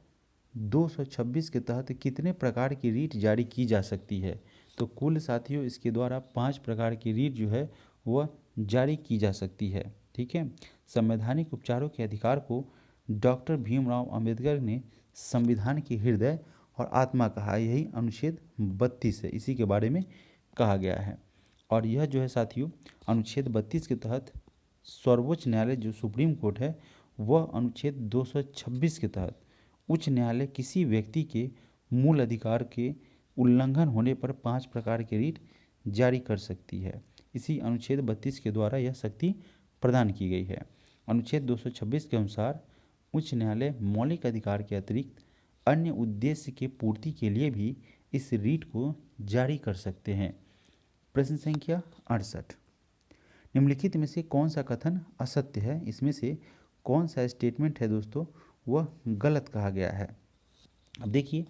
226 के तहत कितने प्रकार की रीट जारी की जा सकती है। तो कुल साथियों इसके द्वारा 5 प्रकार की रीट जो है वह जारी की जा सकती है। ठीक है, संवैधानिक उपचारों के अधिकार को डॉक्टर भीमराव अंबेडकर ने संविधान की हृदय और आत्मा कहा। यही अनुच्छेद 32 है, इसी के बारे में कहा गया है। और यह जो है साथियों अनुच्छेद 32 के तहत सर्वोच्च न्यायालय जो सुप्रीम कोर्ट है वह अनुच्छेद 226 के तहत उच्च न्यायालय किसी व्यक्ति के मूल अधिकार के उल्लंघन होने पर 5 प्रकार के रीट जारी कर सकती है। इसी अनुच्छेद 32 के द्वारा यह शक्ति प्रदान की गई है। अनुच्छेद 226 के अनुसार उच्च न्यायालय मौलिक अधिकार के अतिरिक्त अन्य उद्देश्य की पूर्ति के लिए भी इस रीट को जारी कर सकते हैं। प्रश्न संख्या 68। निम्नलिखित में से कौन सा कथन असत्य है। इसमें से कौन सा स्टेटमेंट है दोस्तों वह गलत कहा गया है। अब देखिए,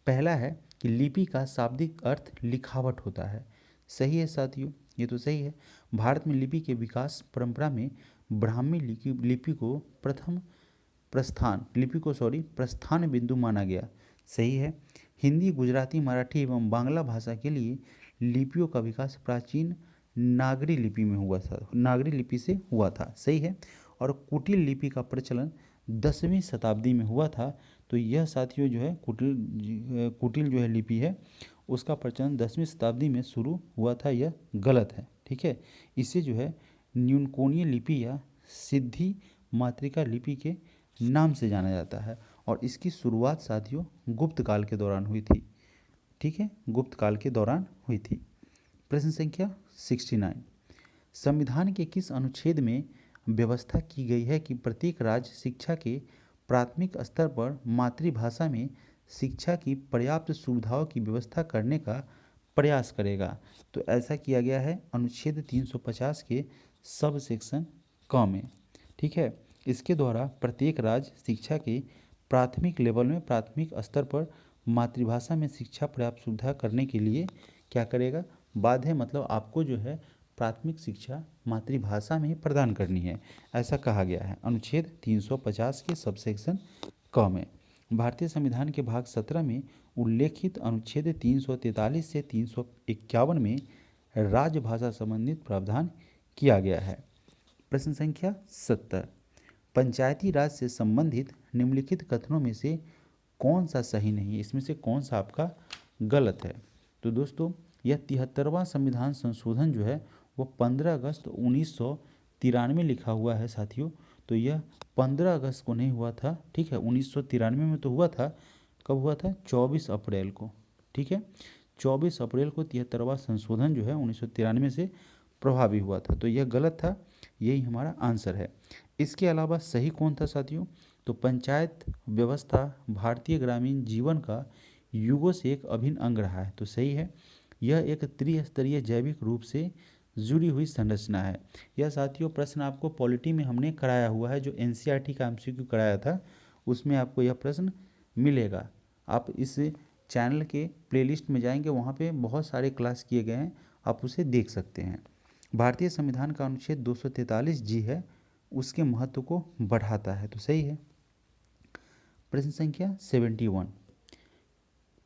पहला है कि लिपि का शाब्दिक अर्थ लिखावट होता है। सही है साथियों, ये तो सही है। भारत में लिपि के विकास परंपरा में ब्राह्मी लिपि को प्रस्थान बिंदु माना गया। सही है। हिंदी, गुजराती, मराठी एवं बांग्ला भाषा के लिए लिपियों का विकास प्राचीन नागरी लिपि में हुआ था, नागरी लिपि से हुआ था। सही है। और कुटिल लिपि का प्रचलन 10वीं शताब्दी में हुआ था। तो यह साथियों जो है कुटिल जो है लिपि है उसका प्रचलन 10वीं शताब्दी में शुरू हुआ था, यह गलत है। ठीक है, इसे जो है न्यूनकोणीय लिपि या सिद्धि मातृका लिपि के नाम से जाना जाता है। और इसकी शुरुआत साथियों गुप्त काल के दौरान हुई थी। ठीक है, गुप्त काल के दौरान हुई थी। प्रश्न संख्या 69। संविधान के किस अनुच्छेद में व्यवस्था की गई है कि प्रत्येक राज्य शिक्षा के प्राथमिक स्तर पर मातृभाषा में शिक्षा की पर्याप्त सुविधाओं की व्यवस्था करने का प्रयास करेगा। तो ऐसा किया गया है अनुच्छेद 350 के सब सेक्शन क में। ठीक है, इसके द्वारा प्रत्येक राज्य शिक्षा के प्राथमिक लेवल में प्राथमिक स्तर पर मातृभाषा में शिक्षा पर्याप्त सुविधा करने के लिए क्या करेगा, बाध्य है। मतलब आपको जो है प्राथमिक शिक्षा मातृभाषा में ही प्रदान करनी है, ऐसा कहा गया है अनुच्छेद 350 के सबसेक्शन क में। भारतीय संविधान के भाग 17 में उल्लेखित अनुच्छेद 343 से 351 में राजभाषा संबंधित प्रावधान किया गया है। प्रश्न संख्या 70। पंचायती राज से संबंधित निम्नलिखित कथनों में से कौन सा सही नहीं है। इसमें से कौन सा आपका गलत है। तो दोस्तों यह 73वां संविधान संशोधन जो है वो 15 अगस्त 1993 लिखा हुआ है साथियों। तो यह 15 अगस्त को नहीं हुआ था। ठीक है, 1993 में तो हुआ था। कब हुआ था, 24 अप्रैल को। ठीक है, 24 अप्रैल को 73वां संशोधन जो है 1993 से प्रभावी हुआ था। तो यह गलत था, यही हमारा आंसर है। इसके अलावा सही कौन था साथियों, तो पंचायत व्यवस्था भारतीय ग्रामीण जीवन का युगों से एक अभिन्न अंग रहा है। तो सही है। यह एक त्रिस्तरीय जैविक रूप से जुड़ी हुई संरचना है। यह साथियों प्रश्न आपको पॉलिटी में हमने कराया हुआ है, जो एनसीईआरटी का एमसीक्यू कराया था उसमें आपको यह प्रश्न मिलेगा। आप इस चैनल के प्लेलिस्ट में जाएंगे, वहाँ पे बहुत सारे क्लास किए गए हैं, आप उसे देख सकते हैं। भारतीय संविधान का अनुच्छेद 243 जी है, उसके महत्व को बढ़ाता है, तो सही है। प्रश्न संख्या 71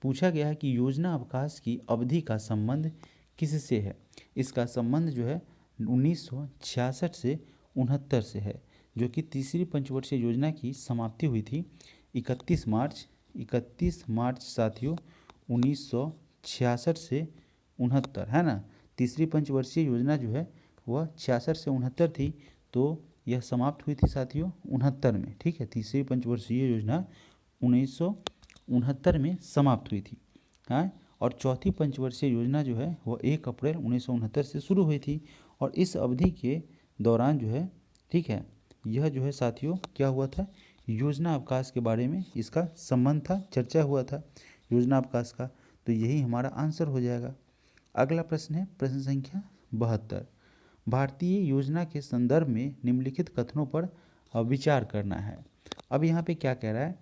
पूछा गया है कि योजना अवकाश की अवधि का संबंध किससे है। इसका संबंध जो है 1966 से 69 से है, जो कि तीसरी पंचवर्षीय योजना की समाप्ति हुई थी 31 मार्च साथियों 1966 से 69, है ना। तीसरी पंचवर्षीय योजना जो है वह 66 से 69 थी, तो यह समाप्त हुई थी साथियों 69 में, ठीक है। तीसरी पंचवर्षीय योजना 1969 में समाप्त हुई थी, हाँ। और चौथी पंचवर्षीय योजना जो है वह 1 अप्रैल 1969 से शुरू हुई थी, और इस अवधि के दौरान जो है, ठीक है, यह जो है साथियों क्या हुआ था, योजना अवकाश के बारे में इसका संबंध था, चर्चा हुआ था योजना अवकाश का, तो यही हमारा आंसर हो जाएगा। अगला प्रश्न है प्रश्न संख्या 72 भारतीय योजना के संदर्भ में निम्नलिखित कथनों पर विचार करना है। अब यहाँ पे क्या कह रहा है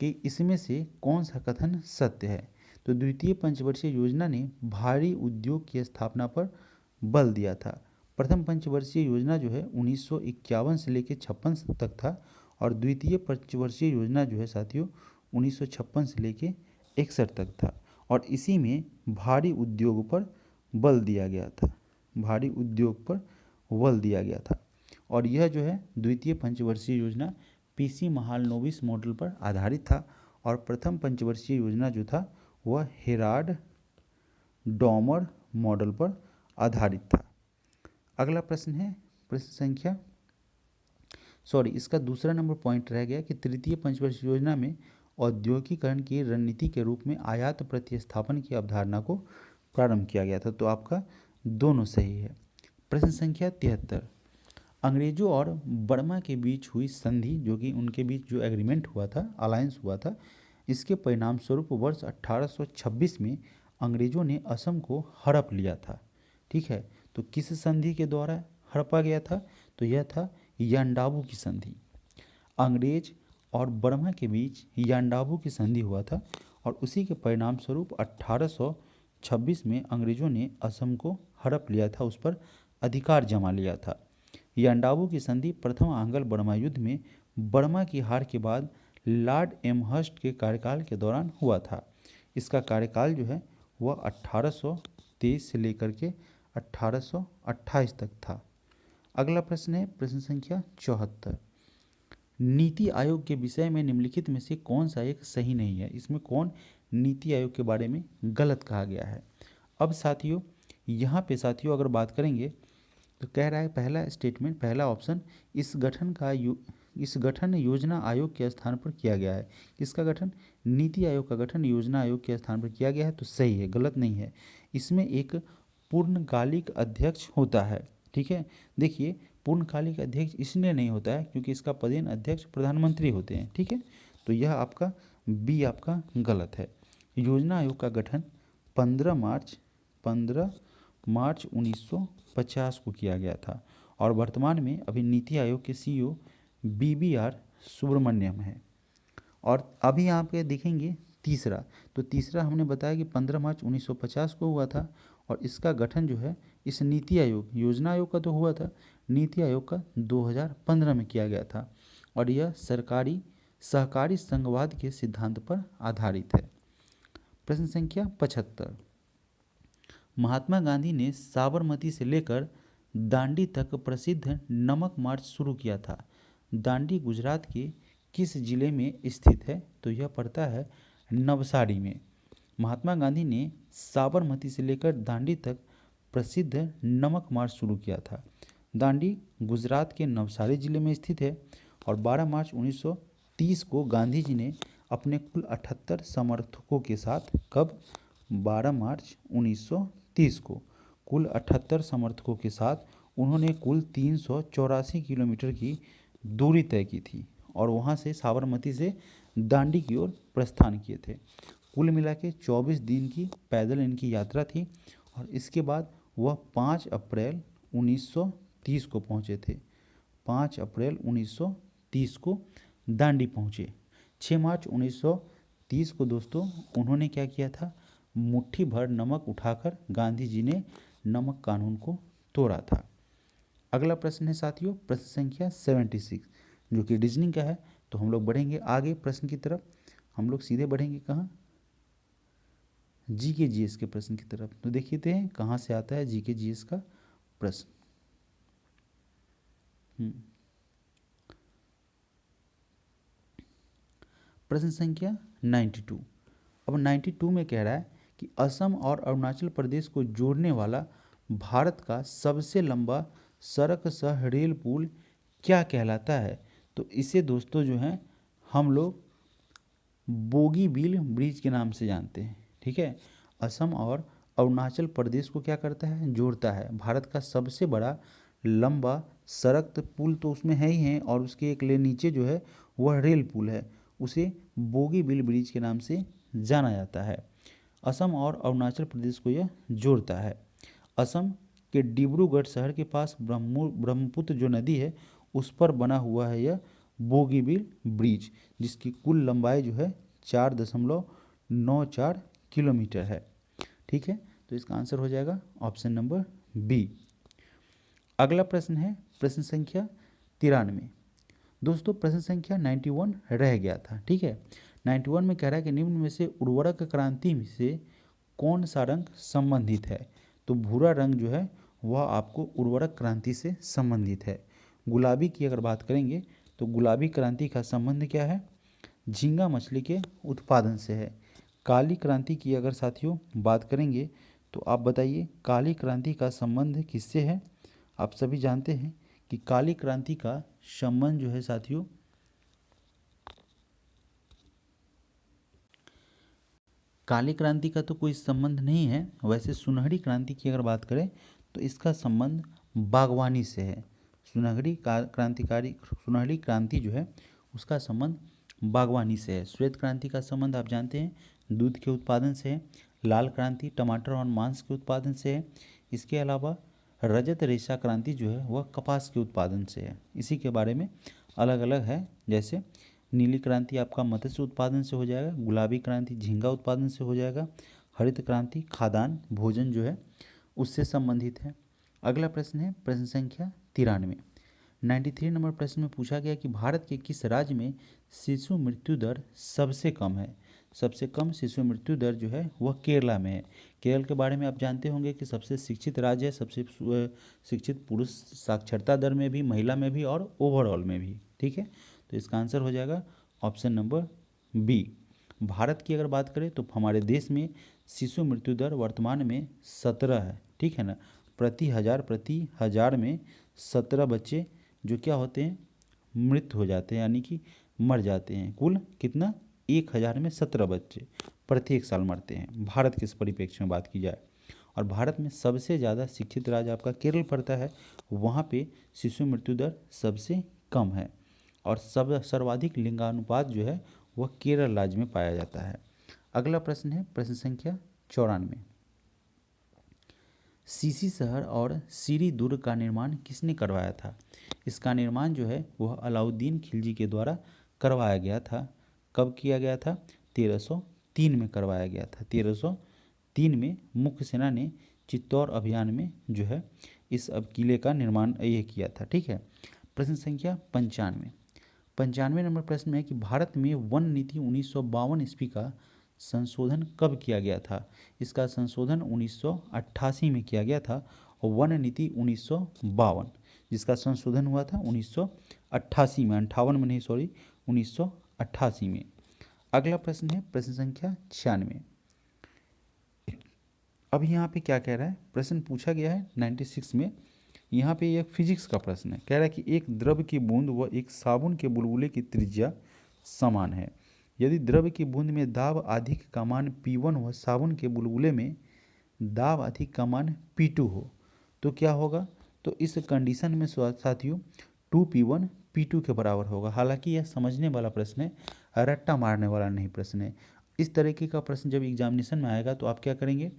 कि इसमें से कौन सा कथन सत्य है। तो द्वितीय पंचवर्षीय योजना ने भारी उद्योग की स्थापना पर बल दिया था। प्रथम पंचवर्षीय योजना जो है 1951 से लेकर 56 तक था, और द्वितीय पंचवर्षीय योजना जो है साथियों 1956 से लेकर 61 तक था, और इसी में भारी उद्योग पर बल दिया गया था, भारी उद्योग पर बल दिया गया था। और यह जो है द्वितीय पंचवर्षीय योजना पीसी महालनोबिस मॉडल पर आधारित था, और प्रथम पंचवर्षीय योजना जो था वह हेराल्ड डॉमर मॉडल पर आधारित था। अगला प्रश्न है प्रश्न संख्या इसका दूसरा नंबर पॉइंट रह गया कि तृतीय पंचवर्षीय योजना में औद्योगिकीकरण की रणनीति के रूप में आयात प्रतिस्थापन की अवधारणा को प्रारंभ किया गया था, तो आपका दोनों सही है। प्रश्न संख्या 73 अंग्रेजों और बर्मा के बीच हुई संधि, जो कि उनके बीच जो एग्रीमेंट हुआ था, अलायंस हुआ था, इसके परिणाम स्वरूप वर्ष 1826 में अंग्रेजों ने असम को हड़प लिया था, ठीक है। तो किस संधि के द्वारा हड़पा गया था, तो यह था यांडाबू की संधि। अंग्रेज और बर्मा के बीच यांडाबू की संधि हुआ था, और उसी के परिणाम स्वरूप 1826 में अंग्रेजों ने असम को हड़प लिया था, उस पर अधिकार जमा लिया था। यांडाबू की संधि प्रथम आंग्ल बर्मा युद्ध में बर्मा की हार के बाद लॉर्ड एमहर्स्ट के कार्यकाल के दौरान हुआ था। इसका कार्यकाल जो है वह 1823 से लेकर के 1828 तक था। अगला प्रश्न है प्रश्न संख्या 74 नीति आयोग के विषय में निम्नलिखित में से कौन सा एक सही नहीं है। इसमें कौन नीति आयोग के बारे में गलत कहा गया है। अब साथियों यहाँ पे साथियों अगर बात करेंगे तो कह रहा है पहला स्टेटमेंट, पहला ऑप्शन, इस गठन योजना आयोग के स्थान पर किया गया है। इसका गठन, नीति आयोग का गठन योजना आयोग के स्थान पर किया गया है, तो सही है, गलत नहीं है। इसमें एक पूर्णकालिक अध्यक्ष होता है, ठीक है। देखिए पूर्णकालिक अध्यक्ष इसलिए नहीं होता है क्योंकि इसका पदेन अध्यक्ष प्रधानमंत्री होते हैं, ठीक है। तो यह आपका बी आपका गलत है। योजना आयोग का गठन 15 मार्च 1950 को किया गया था, और वर्तमान में अभी नीति आयोग के सीईओ BBR सुब्रमण्यम है। और अभी आप देखेंगे तीसरा, तो तीसरा हमने बताया कि 15 मार्च 1950 को हुआ था, और इसका गठन जो है इस नीति आयोग, योजना आयोग का तो हुआ था, नीति आयोग का 2015 में किया गया था, और यह सहकारी संघवाद के सिद्धांत पर आधारित है। प्रश्न संख्या 75 महात्मा गांधी ने साबरमती से लेकर दांडी तक प्रसिद्ध नमक मार्च शुरू किया था। दांडी गुजरात के किस जिले में स्थित है, तो यह पड़ता है नवसारी में। महात्मा गांधी ने साबरमती से लेकर दांडी तक प्रसिद्ध नमक मार्च शुरू किया था। दांडी गुजरात के नवसारी जिले में स्थित है, और 12 मार्च 1930 को गांधी जी ने अपने कुल 78 समर्थकों के साथ, कब, 12 मार्च 1930 को कुल 78 समर्थकों के साथ उन्होंने कुल 384 किलोमीटर की दूरी तय की थी, और वहाँ से साबरमती से दांडी की ओर प्रस्थान किए थे। कुल मिला के 24 दिन की पैदल इनकी यात्रा थी, और इसके बाद वह 5 अप्रैल 1930 को पहुँचे थे। 5 अप्रैल 1930 को दांडी पहुँचे। 6 मार्च 1930 को दोस्तों उन्होंने क्या किया था, मुट्ठी भर नमक उठाकर गांधी जी ने नमक कानून को तोड़ा था। अगला प्रश्न है साथियों प्रश्न संख्या 76 जो कि रीजनिंग का है। तो हम लोग बढ़ेंगे आगे प्रश्न की तरफ। हम लोग सीधे बढ़ेंगे कहाँ, जीके जीएस के प्रश्न की तरफ। तो देखते हैं कहाँ से आता है जीके जीएस का प्रश्न। प्रश्न संख्या 92। अब 92 में कह रहा है कि असम और अरुणाचल प्रदेश को जोड़ने वाला भारत का सबसे लंबा सड़क सह रेल पुल क्या कहलाता है। तो इसे दोस्तों जो है हम लोग बोगीबील ब्रिज के नाम से जानते हैं। ठीक है, असम और अरुणाचल प्रदेश को क्या करता है, जोड़ता है। भारत का सबसे बड़ा लंबा सड़क तो पुल तो उसमें है ही है, और उसके एक ले नीचे जो है वह रेल पुल है, उसे बोगीबील ब्रिज के नाम से जाना जाता है। असम और अरुणाचल प्रदेश को यह जोड़ता है। असम के डिब्रूगढ़ शहर के पास ब्रह्मपुत्र जो नदी है उस पर बना हुआ है यह बोगीबील ब्रिज, जिसकी कुल लंबाई जो है 4.94 किलोमीटर है। ठीक है, तो इसका आंसर हो जाएगा ऑप्शन नंबर बी। अगला प्रश्न है प्रश्न संख्या 93। दोस्तों प्रश्न संख्या 91 रह गया था। ठीक है, 91 में कह रहा है कि निम्न में से उर्वरक क्रांति से कौन सा रंग संबंधित है। तो भूरा रंग जो है वह आपको उर्वरक क्रांति से संबंधित है। गुलाबी की अगर बात करेंगे तो गुलाबी क्रांति का संबंध क्या है, झींगा मछली के उत्पादन से है। काली क्रांति की अगर साथियों बात करेंगे तो आप बताइए काली क्रांति का संबंध किससे है। आप सभी जानते हैं कि काली क्रांति का संबंध जो है साथियों काली क्रांति का तो कोई संबंध नहीं है। वैसे सुनहरी क्रांति की अगर बात करें तो इसका संबंध बागवानी से है। सुनहरी क्रांति जो है उसका संबंध बागवानी से है। श्वेत क्रांति का संबंध आप जानते हैं दूध के उत्पादन से है। लाल क्रांति टमाटर और मांस के उत्पादन से है। इसके अलावा रजत रेशा क्रांति जो है वह कपास के उत्पादन से है। इसी के बारे में अलग अलग है, जैसे नीली क्रांति आपका मत्स्य उत्पादन से हो जाएगा, गुलाबी क्रांति झींगा उत्पादन से हो जाएगा, हरित क्रांति खाद्यान्न भोजन जो है उससे संबंधित है। अगला प्रश्न है प्रश्न संख्या 93। 93 नंबर प्रश्न में पूछा गया कि भारत के किस राज्य में शिशु मृत्यु दर सबसे कम है। सबसे कम शिशु मृत्यु दर जो है वह केरला में है। केरल के बारे में आप जानते होंगे कि सबसे शिक्षित राज्य है, सबसे शिक्षित पुरुष साक्षरता दर में भी, महिला में भी और ओवरऑल में भी। ठीक है, तो इसका आंसर हो जाएगा ऑप्शन नंबर बी। भारत की अगर बात करें तो हमारे देश में शिशु मृत्यु दर वर्तमान में 17 है। ठीक है ना, प्रति हजार में 17 बच्चे जो क्या होते हैं मृत हो जाते हैं, यानी कि मर जाते हैं। कुल कितना, 1000 में 17 बच्चे प्रत्येक साल मरते हैं, भारत के इस परिप्रेक्ष्य में बात की जाए। और भारत में सबसे ज़्यादा शिक्षित राज्य आपका केरल पड़ता है, वहाँ पे शिशु मृत्यु दर सबसे कम है। और सर्वाधिक लिंगानुपात जो है वह केरल राज्य में पाया जाता है। अगला प्रश्न है प्रश्न संख्या 94। सीसी शहर और सीरी दुर्ग का निर्माण किसने करवाया था। इसका निर्माण जो है वह अलाउद्दीन खिलजी के द्वारा करवाया गया था। कब किया गया था, 1303 में करवाया गया था। 1303 में मुख्य सेना ने चित्तौड़ अभियान में जो है इस अब किले का निर्माण ये किया था। ठीक है, प्रश्न संख्या 95। 95 नंबर प्रश्न में है कि भारत में वन नीति 1952 ईस्वी का संशोधन कब किया गया था। इसका संशोधन 1988 में किया गया था। और वन नीति 1952 जिसका संशोधन हुआ था 1988 में, 58 में नहीं सॉरी, 1988 में। अगला प्रश्न है प्रश्न संख्या 96। अब यहाँ पे क्या कह रहा है, प्रश्न पूछा गया है 96 में। यहाँ पे एक फिजिक्स का प्रश्न है, कह रहा है कि एक द्रव की बूंद व एक साबुन के बुलबुले की त्रिज्या समान है। यदि द्रव की बूंद में दाब अधिक का मान P1 व साबुन के बुलबुले में दाब अधिक का मान P2 हो तो क्या होगा। तो इस कंडीशन में साथियों 2P1 P2 के बराबर होगा। हालांकि यह समझने वाला प्रश्न है, रट्टा मारने वाला नहीं प्रश्न है। इस तरीके का प्रश्न जब एग्जामिनेशन में आएगा तो आप क्या करेंगे,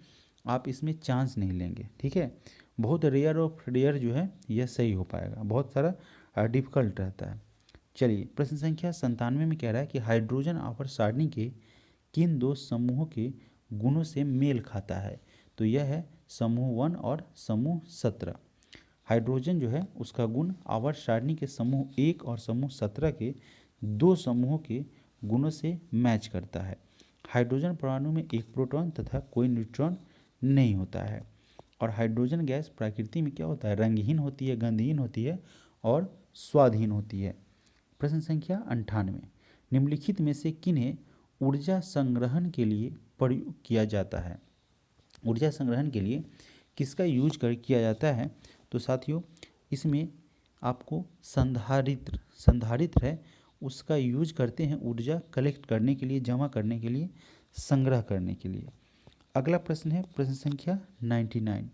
आप इसमें चांस नहीं लेंगे। ठीक है, बहुत रेयर ऑफ रेयर जो है यह सही हो पाएगा, बहुत सारा डिफिकल्ट रहता है। चलिए प्रश्न संख्या 97 में कह रहा है कि हाइड्रोजन आवर्त सारणी के किन दो समूहों के गुणों से मेल खाता है। तो यह है समूह 1 और समूह 17। हाइड्रोजन जो है उसका गुण आवर्त सारणी के समूह 1 और समूह 17 के दो समूहों के गुणों से मैच करता है। हाइड्रोजन परमाणु में एक प्रोटॉन तथा कोई न्यूट्रॉन नहीं होता है। और हाइड्रोजन गैस प्रकृति में क्या होता है, रंगहीन होती है, गंधहीन होती है और स्वादहीन होती है। प्रश्न संख्या 98, निम्नलिखित में से किन्हें ऊर्जा संग्रहण के लिए प्रयोग किया जाता है। ऊर्जा संग्रहण के लिए किसका यूज किया जाता है? तो साथियों इसमें आपको संधारित्र है उसका यूज करते हैं ऊर्जा कलेक्ट करने के लिए, जमा करने के लिए, संग्रह करने के लिए। अगला प्रश्न है प्रश्न संख्या 99,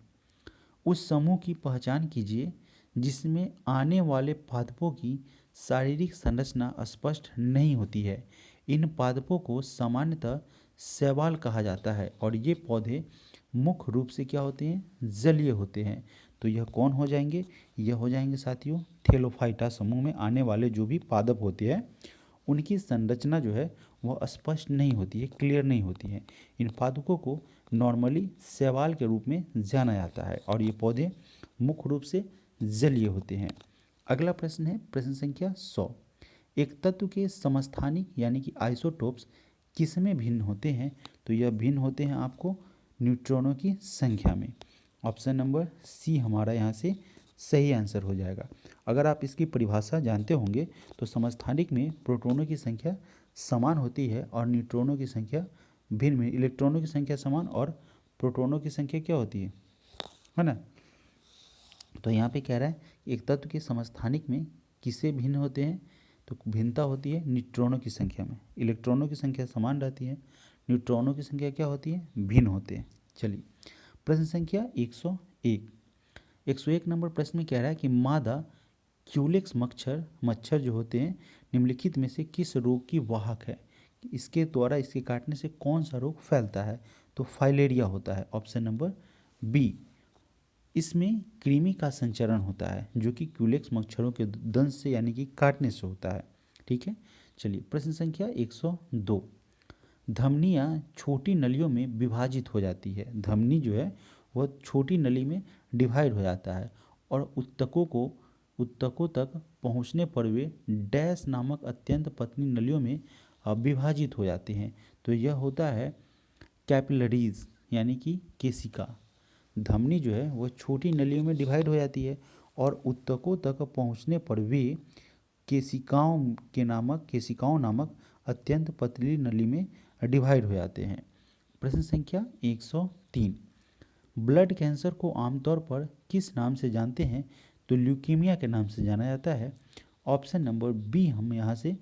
उस समूह की पहचान कीजिए जिसमें आने वाले पादपों की शारीरिक संरचना स्पष्ट नहीं होती है। इन पादपों को सामान्यतः शैवाल कहा जाता है और ये पौधे मुख्य रूप से क्या होते हैं, जलीय होते हैं। तो यह कौन हो जाएंगे? यह हो जाएंगे साथियों थेलोफाइटा समूह में आने वाले जो भी पादप होते हैं उनकी संरचना जो है वह स्पष्ट नहीं होती है, क्लियर नहीं होती है। इन पादपों को नॉर्मली शैवाल के रूप में जाना जाता है और ये पौधे मुख्य रूप से जलीय होते हैं। अगला प्रश्न है प्रश्न संख्या 100, एक तत्व के समस्थानिक यानी कि आइसोटोप्स किसमें भिन्न होते हैं? तो यह भिन्न होते हैं आपको न्यूट्रॉनों की संख्या में। ऑप्शन नंबर सी हमारा यहाँ से सही आंसर हो जाएगा। अगर आप इसकी परिभाषा जानते होंगे तो समस्थानिक में प्रोटॉनों की संख्या समान होती है और न्यूट्रॉनों की संख्या भिन्न भिन्न, इलेक्ट्रॉनों की संख्या समान और प्रोटॉनों की संख्या क्या होती है ना। तो यहाँ पे कह रहा है एक तत्व के समस्थानिक में किससे भिन्न होते हैं? तो भिन्नता होती है न्यूट्रॉनों की संख्या में। इलेक्ट्रॉनों की संख्या समान रहती है, न्यूट्रॉनों की संख्या क्या होती है, भिन्न होते हैं। चलिए प्रश्न संख्या 101, 101 नंबर प्रश्न में कह रहा है कि मादा क्यूलेक्स मच्छर जो होते हैं निम्नलिखित में से किस रोग की वाहक है? इसके द्वारा इसके काटने से कौन सा रोग फैलता है? तो फाइलेरिया होता है। ऑप्शन नंबर बी, इसमें कृमि का संचरण होता है जो कि क्यूलेक्स मच्छरों के दंश से यानी कि काटने से होता है। ठीक है, चलिए प्रश्न संख्या 102, धमनियाँ छोटी नलियों में विभाजित हो जाती है। धमनी जो है वह छोटी नली में डिवाइड हो जाता है और उत्तकों तक पहुंचने पर वे डैश नामक अत्यंत पतली नलियों में विभाजित हो जाते हैं। तो यह होता है कैपिलरीज यानी कि केशिका। धमनी जो है वह छोटी नलियों में डिवाइड हो जाती है और उत्तकों तक पहुंचने पर वे केशिकाओं नामक अत्यंत पतली नली में डिवाइड हो जाते हैं। प्रश्न संख्या 103, ब्लड कैंसर को आमतौर पर किस नाम से जानते हैं? तो ल्यूकीमिया के नाम से जाना जाता है। ऑप्शन नंबर बी हम यहाँ से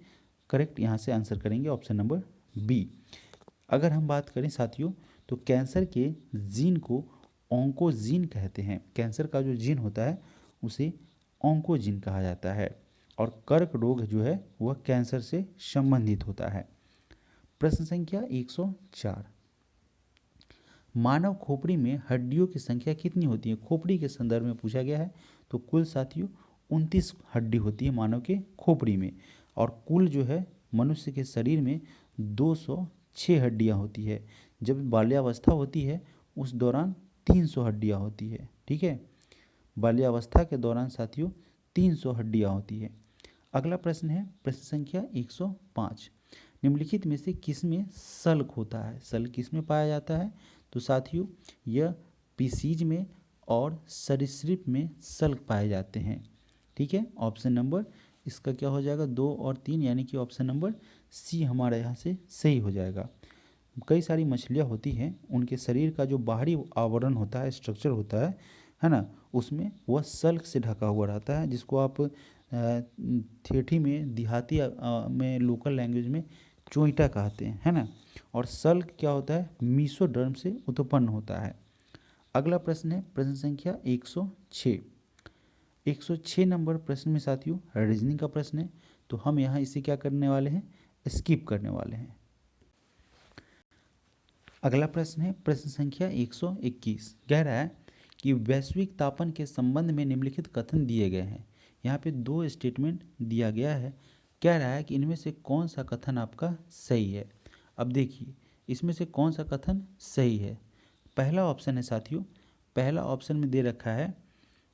करेक्ट यहाँ से आंसर करेंगे, ऑप्शन नंबर बी। अगर हम बात करें साथियों तो कैंसर के जीन को ऑन्कोजीन कहते हैं। कैंसर का जो जीन होता है उसे ऑन्कोजीन कहा जाता है और कर्क रोग जो है वह कैंसर से संबंधित होता है। प्रश्न संख्या 104, मानव खोपड़ी में हड्डियों की संख्या कितनी होती है? खोपड़ी के संदर्भ में पूछा गया है। तो कुल साथियों 29 हड्डी होती है मानव के खोपड़ी में और कुल जो है मनुष्य के शरीर में 206 हड्डियां होती है। जब बाल्यावस्था होती है उस दौरान 300 हड्डियां होती है। ठीक है, बाल्यावस्था के दौरान साथियों 300 हड्डियां होती है। अगला प्रश्न है प्रश्न संख्या 105, निम्नलिखित में से किसमें सल्क होता है? सल्क किसमें पाया जाता है? तो साथियों यह पीसीज में और सरीसृप में सल्क पाए जाते हैं। ठीक है, ऑप्शन नंबर इसका क्या हो जाएगा 2 और 3 यानी कि ऑप्शन नंबर सी हमारा यहाँ से सही हो जाएगा। कई सारी मछलियाँ होती हैं उनके शरीर का जो बाहरी आवरण होता है, स्ट्रक्चर होता है ना, उसमें वह सल्क से ढका हुआ रहता है जिसको आप ठेठी में देहाती में लोकल लैंग्वेज में चोइटा कहते हैं, है ना। और सल्क क्या होता है? मीसोडर्म से उत्पन्न होता है। अगला प्रश्न है प्रश्न संख्या 106, 106 नंबर प्रश्न में साथियों रीजनिंग का प्रश्न है। तो हम यहाँ इसे क्या करने वाले हैं? स्किप करने वाले हैं। अगला प्रश्न है प्रश्न संख्या 121, कह रहा है कि वैश्विक तापन के संबंध में निम्नलिखित कथन दिए गए हैं। यहाँ पे 2 स्टेटमेंट दिया गया है। कह रहा है कि इनमें से कौन सा कथन आपका सही है? अब देखिए इसमें से कौन सा कथन सही है। पहला ऑप्शन है साथियों, पहला ऑप्शन में दे रखा है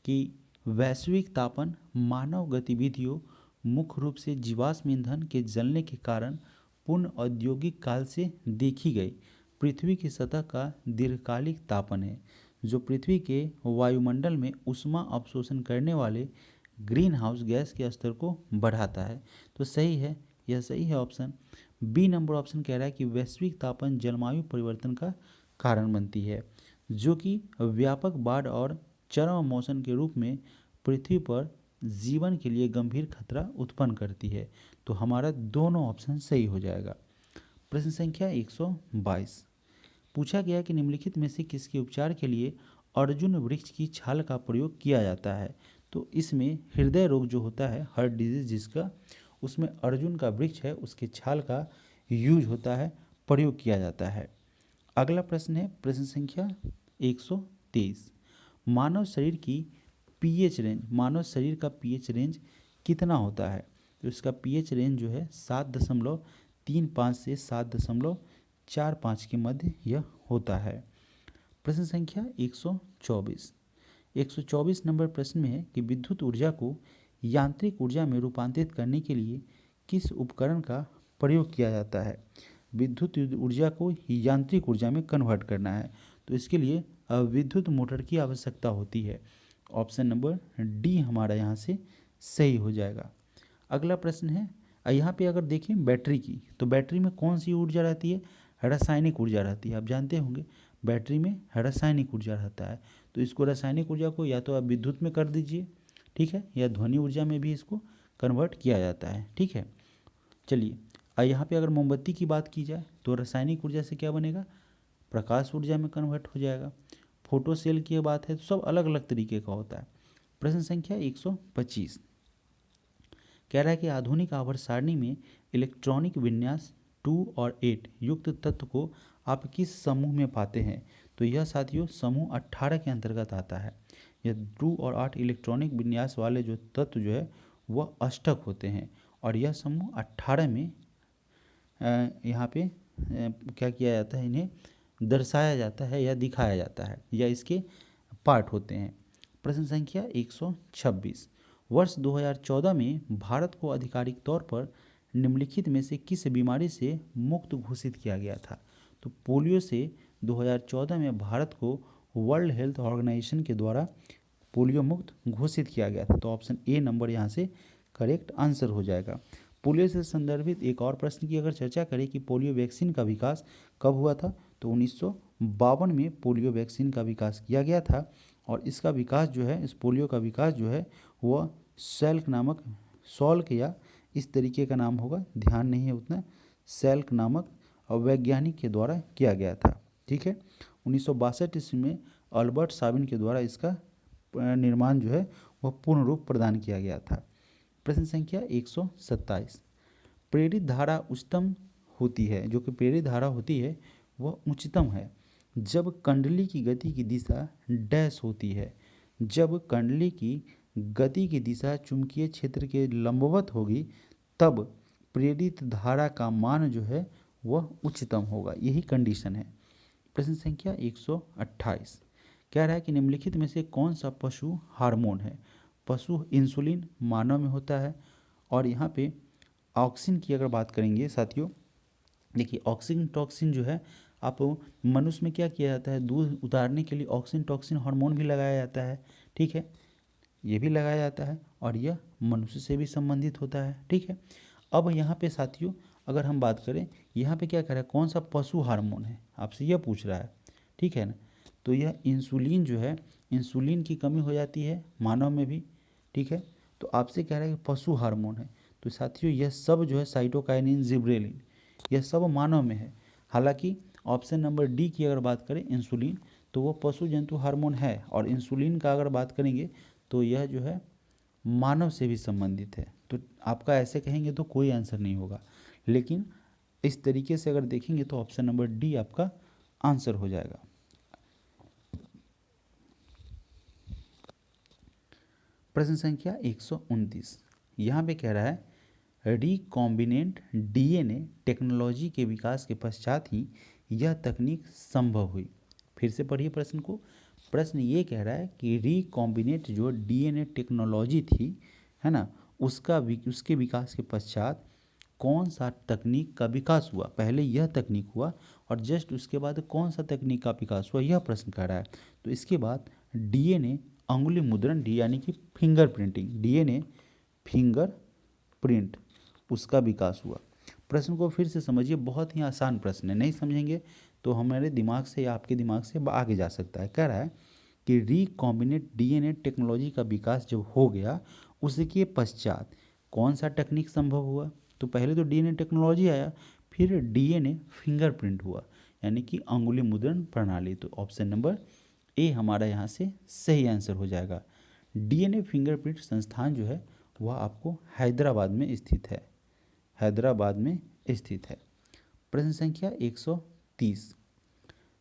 कि वैश्विक तापन मानव गतिविधियों, मुख्य रूप से जीवाश्म ईंधन के जलने के कारण पूर्ण औद्योगिक काल से देखी गई पृथ्वी की सतह का दीर्घकालिक तापन है, जो पृथ्वी के वायुमंडल में ऊष्मा अवशोषण करने वाले ग्रीन हाउस गैस के स्तर को बढ़ाता है। तो सही है, यह सही है ऑप्शन बी नंबर ऑप्शन कह रहा है कि वैश्विक तापन जलवायु परिवर्तन का कारण बनती है, जो कि व्यापक बाढ़ और चरम मौसम के रूप में पृथ्वी पर जीवन के लिए गंभीर खतरा उत्पन्न करती है। तो हमारा दोनों ऑप्शन सही हो जाएगा। प्रश्न संख्या 122 पूछा गया कि निम्नलिखित में से किसके उपचार के लिए अर्जुन वृक्ष की छाल का प्रयोग किया जाता है। तो इसमें हृदय रोग जो होता है, हार्ट डिजीज जिसका, उसमें अर्जुन का वृक्ष है उसके छाल का यूज होता है, प्रयोग किया जाता है। अगला प्रश्न है प्रश्न संख्या 123 मानव शरीर की पीएच रेंज, मानव शरीर का पीएच रेंज कितना होता है। तो इसका पीएच रेंज जो है 7.35 से 7.45 के मध्य यह होता है। प्रश्न संख्या 124 नंबर प्रश्न में है कि विद्युत ऊर्जा को यांत्रिक ऊर्जा में रूपांतरित करने के लिए किस उपकरण का प्रयोग किया जाता है। विद्युत ऊर्जा को यांत्रिक ऊर्जा में कन्वर्ट करना है, तो इसके लिए विद्युत मोटर की आवश्यकता होती है। ऑप्शन नंबर डी हमारा यहाँ से सही हो जाएगा। अगला प्रश्न है, यहाँ पे अगर देखें बैटरी की, तो बैटरी में कौन सी ऊर्जा रहती है, रासायनिक ऊर्जा रहती है। आप जानते होंगे बैटरी में रासायनिक ऊर्जा रहता है, तो इसको रासायनिक ऊर्जा को या तो आप विद्युत में कर दीजिए, ठीक है, या ध्वनि ऊर्जा में भी इसको कन्वर्ट किया जाता है, ठीक है। चलिए, यहाँ पे अगर मोमबत्ती की बात की जाए तो रासायनिक ऊर्जा से क्या बनेगा, प्रकाश ऊर्जा में कन्वर्ट हो जाएगा। फोटो सेल की बात है तो सब अलग अलग तरीके का होता है। प्रश्न संख्या 125 कह रहा है कि आधुनिक आवर्त सारणी में इलेक्ट्रॉनिक विन्यास 2 और 8 युक्त तत्व को आप किस समूह में पाते हैं। तो यह साथियों समूह 18 के अंतर्गत आता है। यह 2 और 8 इलेक्ट्रॉनिक विन्यास वाले जो तत्व जो है वह अष्टक होते हैं, और यह समूह 18 में यहाँ पे क्या किया जाता है, इन्हें दर्शाया जाता है या दिखाया जाता है, या इसके पार्ट होते हैं। प्रश्न संख्या 126 वर्ष 2014 में भारत को आधिकारिक तौर पर निम्नलिखित में से किस बीमारी से मुक्त घोषित किया गया था। तो पोलियो से 2014 में भारत को वर्ल्ड हेल्थ ऑर्गेनाइजेशन के द्वारा पोलियो मुक्त घोषित किया गया था। तो ऑप्शन ए नंबर यहाँ से करेक्ट आंसर हो जाएगा। पोलियो से संदर्भित एक और प्रश्न की अगर चर्चा करें कि पोलियो वैक्सीन का विकास कब हुआ था, तो 1952 में पोलियो वैक्सीन का विकास किया गया था, और इसका विकास जो है, इस पोलियो का विकास जो है वह सॉल्क या इस तरीके का नाम होगा, ध्यान नहीं है उतना, सैल्क नामक वैज्ञानिक के द्वारा किया गया था, ठीक है। 1962 ईस्वी में अल्बर्ट साबिन के द्वारा इसका निर्माण जो है वह पूर्ण रूप प्रदान किया गया था। प्रश्न संख्या 127 प्रेरित धारा उच्चतम होती है, जो कि प्रेरित धारा होती है वह उच्चतम है जब कंडली की गति की दिशा डैश होती है। जब कंडली की गति की दिशा चुंबकीय क्षेत्र के लंबवत होगी तब प्रेरित धारा का मान जो है वह उच्चतम होगा, यही कंडीशन है। प्रश्न संख्या 128 कह रहा है कि निम्नलिखित में से कौन सा पशु हार्मोन है। पशु इंसुलिन मानव में होता है, और यहाँ पे ऑक्सिन की अगर बात करेंगे साथियों, देखिए ऑक्सिन टॉक्सिन जो है, आप मनुष्य में क्या किया जाता है, दूध उतारने के लिए ऑक्सिन टॉक्सिन हार्मोन भी लगाया जाता है, ठीक है, ये भी लगाया जाता है, और यह मनुष्य से भी संबंधित होता है, ठीक है। अब यहाँ पे साथियों अगर हम बात करें, यहाँ पे क्या कह रहा है, कौन सा पशु हार्मोन है, आपसे यह पूछ रहा है, ठीक है ना। तो यह इंसुलिन जो है, इंसुलिन की कमी हो जाती है मानव में भी, ठीक है। तो आपसे कह रहा है कि पशु हार्मोन है, तो साथियों यह सब जो है साइटोकाइनिन, जिब्रेलिन, यह सब मानव में है। हालांकि ऑप्शन नंबर डी की अगर बात करें इंसुलिन, तो वो पशु जंतु हार्मोन है, और इंसुलिन का अगर बात करेंगे तो यह जो है मानव से भी संबंधित है। तो आपका ऐसे कहेंगे तो कोई आंसर नहीं होगा, लेकिन इस तरीके से अगर देखेंगे तो ऑप्शन नंबर डी आपका आंसर हो जाएगा। प्रश्न संख्या 129 यहाँ पे कह रहा है रिकॉम्बिनेंट डीएनए टेक्नोलॉजी के विकास के पश्चात ही यह तकनीक संभव हुई। फिर से पढ़िए प्रश्न को, प्रश्न ये कह रहा है कि रिकॉम्बिनेट जो डीएनए टेक्नोलॉजी थी, है ना, उसके विकास के पश्चात कौन सा तकनीक का विकास हुआ। पहले यह तकनीक हुआ और जस्ट उसके बाद कौन सा तकनीक का विकास हुआ, यह प्रश्न कर रहा है। तो इसके बाद डीएनए अंगुली मुद्रण यानी कि finger printing, DNA finger print, उसका विकास हुआ। प्रश्न को फिर से समझिए, बहुत ही आसान प्रश्न है, नहीं समझेंगे तो हमारे दिमाग से या आपके दिमाग से आगे जा सकता है। कह रहा है कि रिकॉम्बिनेट डीएनए टेक्नोलॉजी का विकास जब हो गया, उसके पश्चात कौन सा टेक्निक संभव हुआ। तो पहले तो डीएनए टेक्नोलॉजी आया, फिर डीएनए फिंगरप्रिंट हुआ, यानी कि अंगुली मुद्रण प्रणाली। तो ऑप्शन नंबर ए हमारा यहाँ से सही आंसर हो जाएगा। डीएनए फिंगरप्रिंट संस्थान जो है वह आपको हैदराबाद में स्थित है, हैदराबाद में स्थित है। प्रश्न संख्या 130,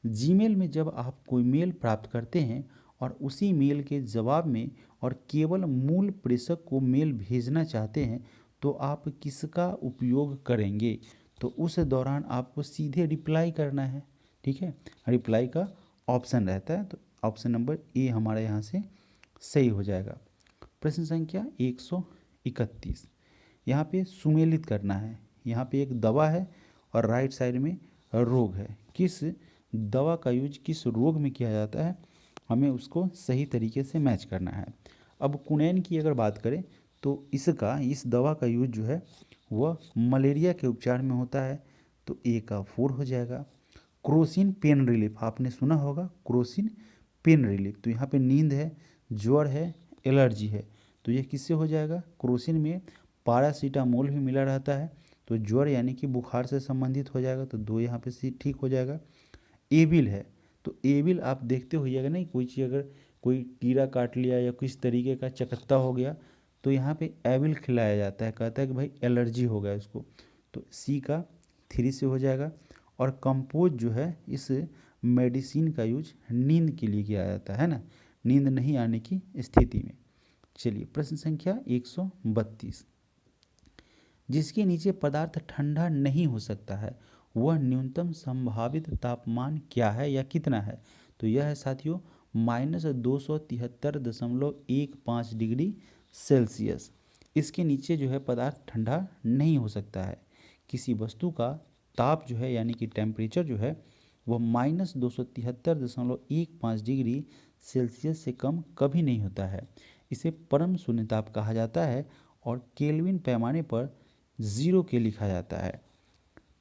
जीमेल में जब आप कोई मेल प्राप्त करते हैं और उसी मेल के जवाब में और केवल मूल प्रेषक को मेल भेजना चाहते हैं तो आप किसका उपयोग करेंगे। तो उस दौरान आपको सीधे रिप्लाई करना है, ठीक है, रिप्लाई का ऑप्शन रहता है। तो ऑप्शन नंबर ए हमारे यहाँ से सही हो जाएगा। प्रश्न संख्या 131, यहाँ पे सुमेलित करना है। यहाँ पे एक दवा है और राइट साइड में रोग है, किस दवा का यूज किस रोग में किया जाता है, हमें उसको सही तरीके से मैच करना है। अब कुनैन की अगर बात करें तो इस दवा का यूज जो है वह मलेरिया के उपचार में होता है, तो ए का 4 हो जाएगा। क्रोसिन पेन रिलीफ, आपने सुना होगा क्रोसिन पेन रिलीफ, तो यहाँ पे नींद है, ज्वर है, एलर्जी है, तो ये किससे हो जाएगा। क्रोसिन में पारासीटामोल भी मिला रहता है, तो ज्वर यानी कि बुखार से संबंधित हो जाएगा, तो 2 यहाँ पे सी ठीक हो जाएगा। एविल है, तो एविल आप देखते होइएगा नहीं, कोई चीज़ अगर कोई कीड़ा काट लिया या किस तरीके का चकत्ता हो गया तो यहाँ पे एविल खिलाया जाता है, कहता है कि भाई एलर्जी हो गया इसको, तो सी का 3 से हो जाएगा। और कंपोज जो है इस मेडिसिन का यूज नींद के लिए किया जाता है ना, नींद नहीं आने की स्थिति में। चलिए प्रश्न संख्या 132, जिसके नीचे पदार्थ ठंडा नहीं हो सकता है वह न्यूनतम संभावित तापमान क्या है या कितना है। तो यह है साथियों -273.15 डिग्री सेल्सियस। इसके नीचे जो है पदार्थ ठंडा नहीं हो सकता है। किसी वस्तु का ताप जो है यानी कि टेम्परेचर जो है वह -273.15 डिग्री सेल्सियस से कम कभी नहीं होता है। इसे परम शून्य ताप कहा जाता है और केल्विन पैमाने पर 0 के लिखा जाता है।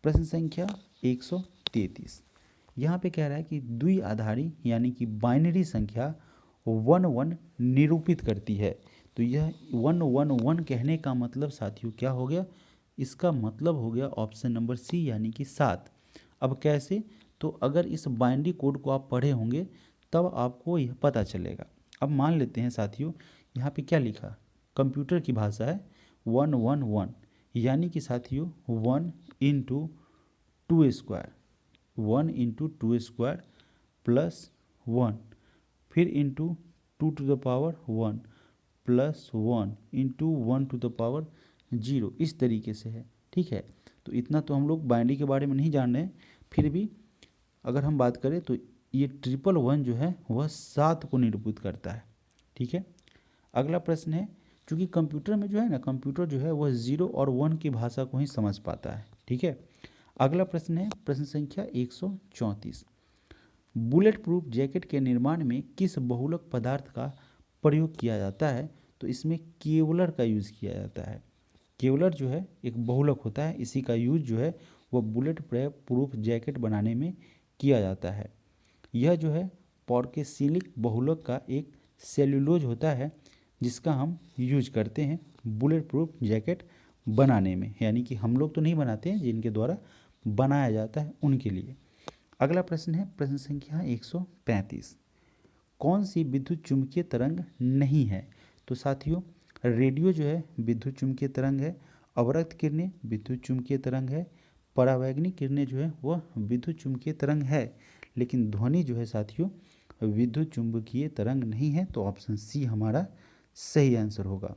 प्रश्न संख्या 133, यहाँ पे कह रहा है कि द्विआधारी यानी कि बाइनरी संख्या 1 निरूपित करती है। तो यह 1 कहने का मतलब साथियों क्या हो गया, इसका मतलब हो गया ऑप्शन नंबर सी यानी कि 7। अब कैसे, तो अगर इस बाइनरी कोड को आप पढ़े होंगे तब आपको यह पता चलेगा। अब मान लेते हैं साथियों यहाँ पे क्या लिखा, कंप्यूटर की भाषा है 111, यानी कि साथियों 1 into 2 square, 1 into 2 square plus 1, फिर into 2 to the power 1 plus 1 into 1 to the power 0, इस तरीके से है, ठीक है। तो इतना तो हम लोग बाइनरी के बारे में नहीं जान रहे हैं, फिर भी अगर हम बात करें तो ये 111 जो है वह 7 को निरूपित करता है, ठीक है। अगला प्रश्न है, चूँकि कंप्यूटर में जो है ना, कंप्यूटर जो है वह 0 और 1 की भाषा को ही समझ पाता है, ठीक है। अगला प्रश्न है प्रश्न संख्या 134, बुलेट प्रूफ जैकेट के निर्माण में किस बहुलक पदार्थ का प्रयोग किया जाता है। तो इसमें केवलर का यूज़ किया जाता है। केवलर जो है एक बहुलक होता है, इसी का यूज जो है वह बुलेट प्रूफ जैकेट बनाने में किया जाता है। यह जो है पॉर्केसिलिक बहुलक का एक सेल्यूलोज होता है जिसका हम यूज करते हैं बुलेट प्रूफ जैकेट बनाने में, यानी कि हम लोग तो नहीं बनाते हैं, जिनके द्वारा बनाया जाता है उनके लिए। अगला प्रश्न है प्रश्न संख्या 135, कौन सी विद्युत चुम्बकीय तरंग नहीं है। तो साथियों रेडियो जो है विद्युत चुम्बकीय तरंग है, अवरक्त किरणें विद्युत चुम्बकीय तरंग है, परावैंगनिक किरणें जो है वह विद्युत चुम्बकीय तरंग है, लेकिन ध्वनि जो है साथियों विद्युत चुम्बकीय तरंग नहीं है। तो ऑप्शन सी हमारा सही आंसर होगा।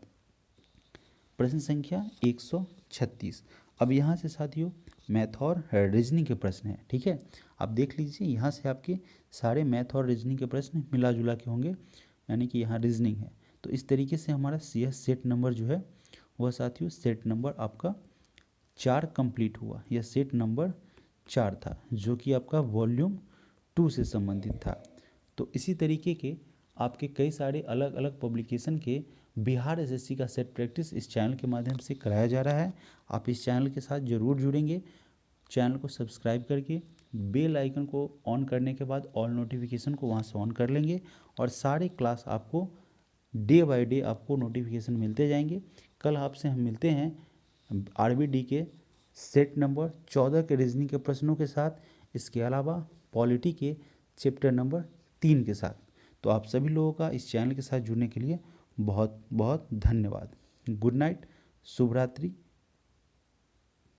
प्रश्न संख्या 136, अब यहाँ से साथियों मैथ और रीजनिंग के प्रश्न हैं। ठीक है, आप देख लीजिए यहाँ से आपके सारे मैथ और रीजनिंग के प्रश्न मिला जुला के होंगे, यानी कि यहाँ रीजनिंग है। तो इस तरीके से हमारा यह सेट नंबर जो है वह साथियों सेट नंबर आपका 4 कंप्लीट हुआ। यह सेट नंबर 4 था जो कि आपका वॉल्यूम 2 से संबंधित था। तो इसी तरीके के आपके कई सारे अलग अलग पब्लिकेशन के बिहार एसएससी का सेट प्रैक्टिस इस चैनल के माध्यम से कराया जा रहा है। आप इस चैनल के साथ ज़रूर जुड़ेंगे। चैनल को सब्सक्राइब करके बेल आइकन को ऑन करने के बाद ऑल नोटिफिकेशन को वहाँ से ऑन कर लेंगे और सारे क्लास आपको डे बाय डे आपको नोटिफिकेशन मिलते जाएंगे। कल आपसे हम मिलते हैं आरबीडी के सेट नंबर 14 के रीजनिंग के प्रश्नों के साथ, इसके अलावा पॉलिटी के चैप्टर नंबर 3 के साथ। तो आप सभी लोगों का इस चैनल के साथ जुड़ने के लिए बहुत बहुत धन्यवाद। गुड नाइट, शुभ रात्रि।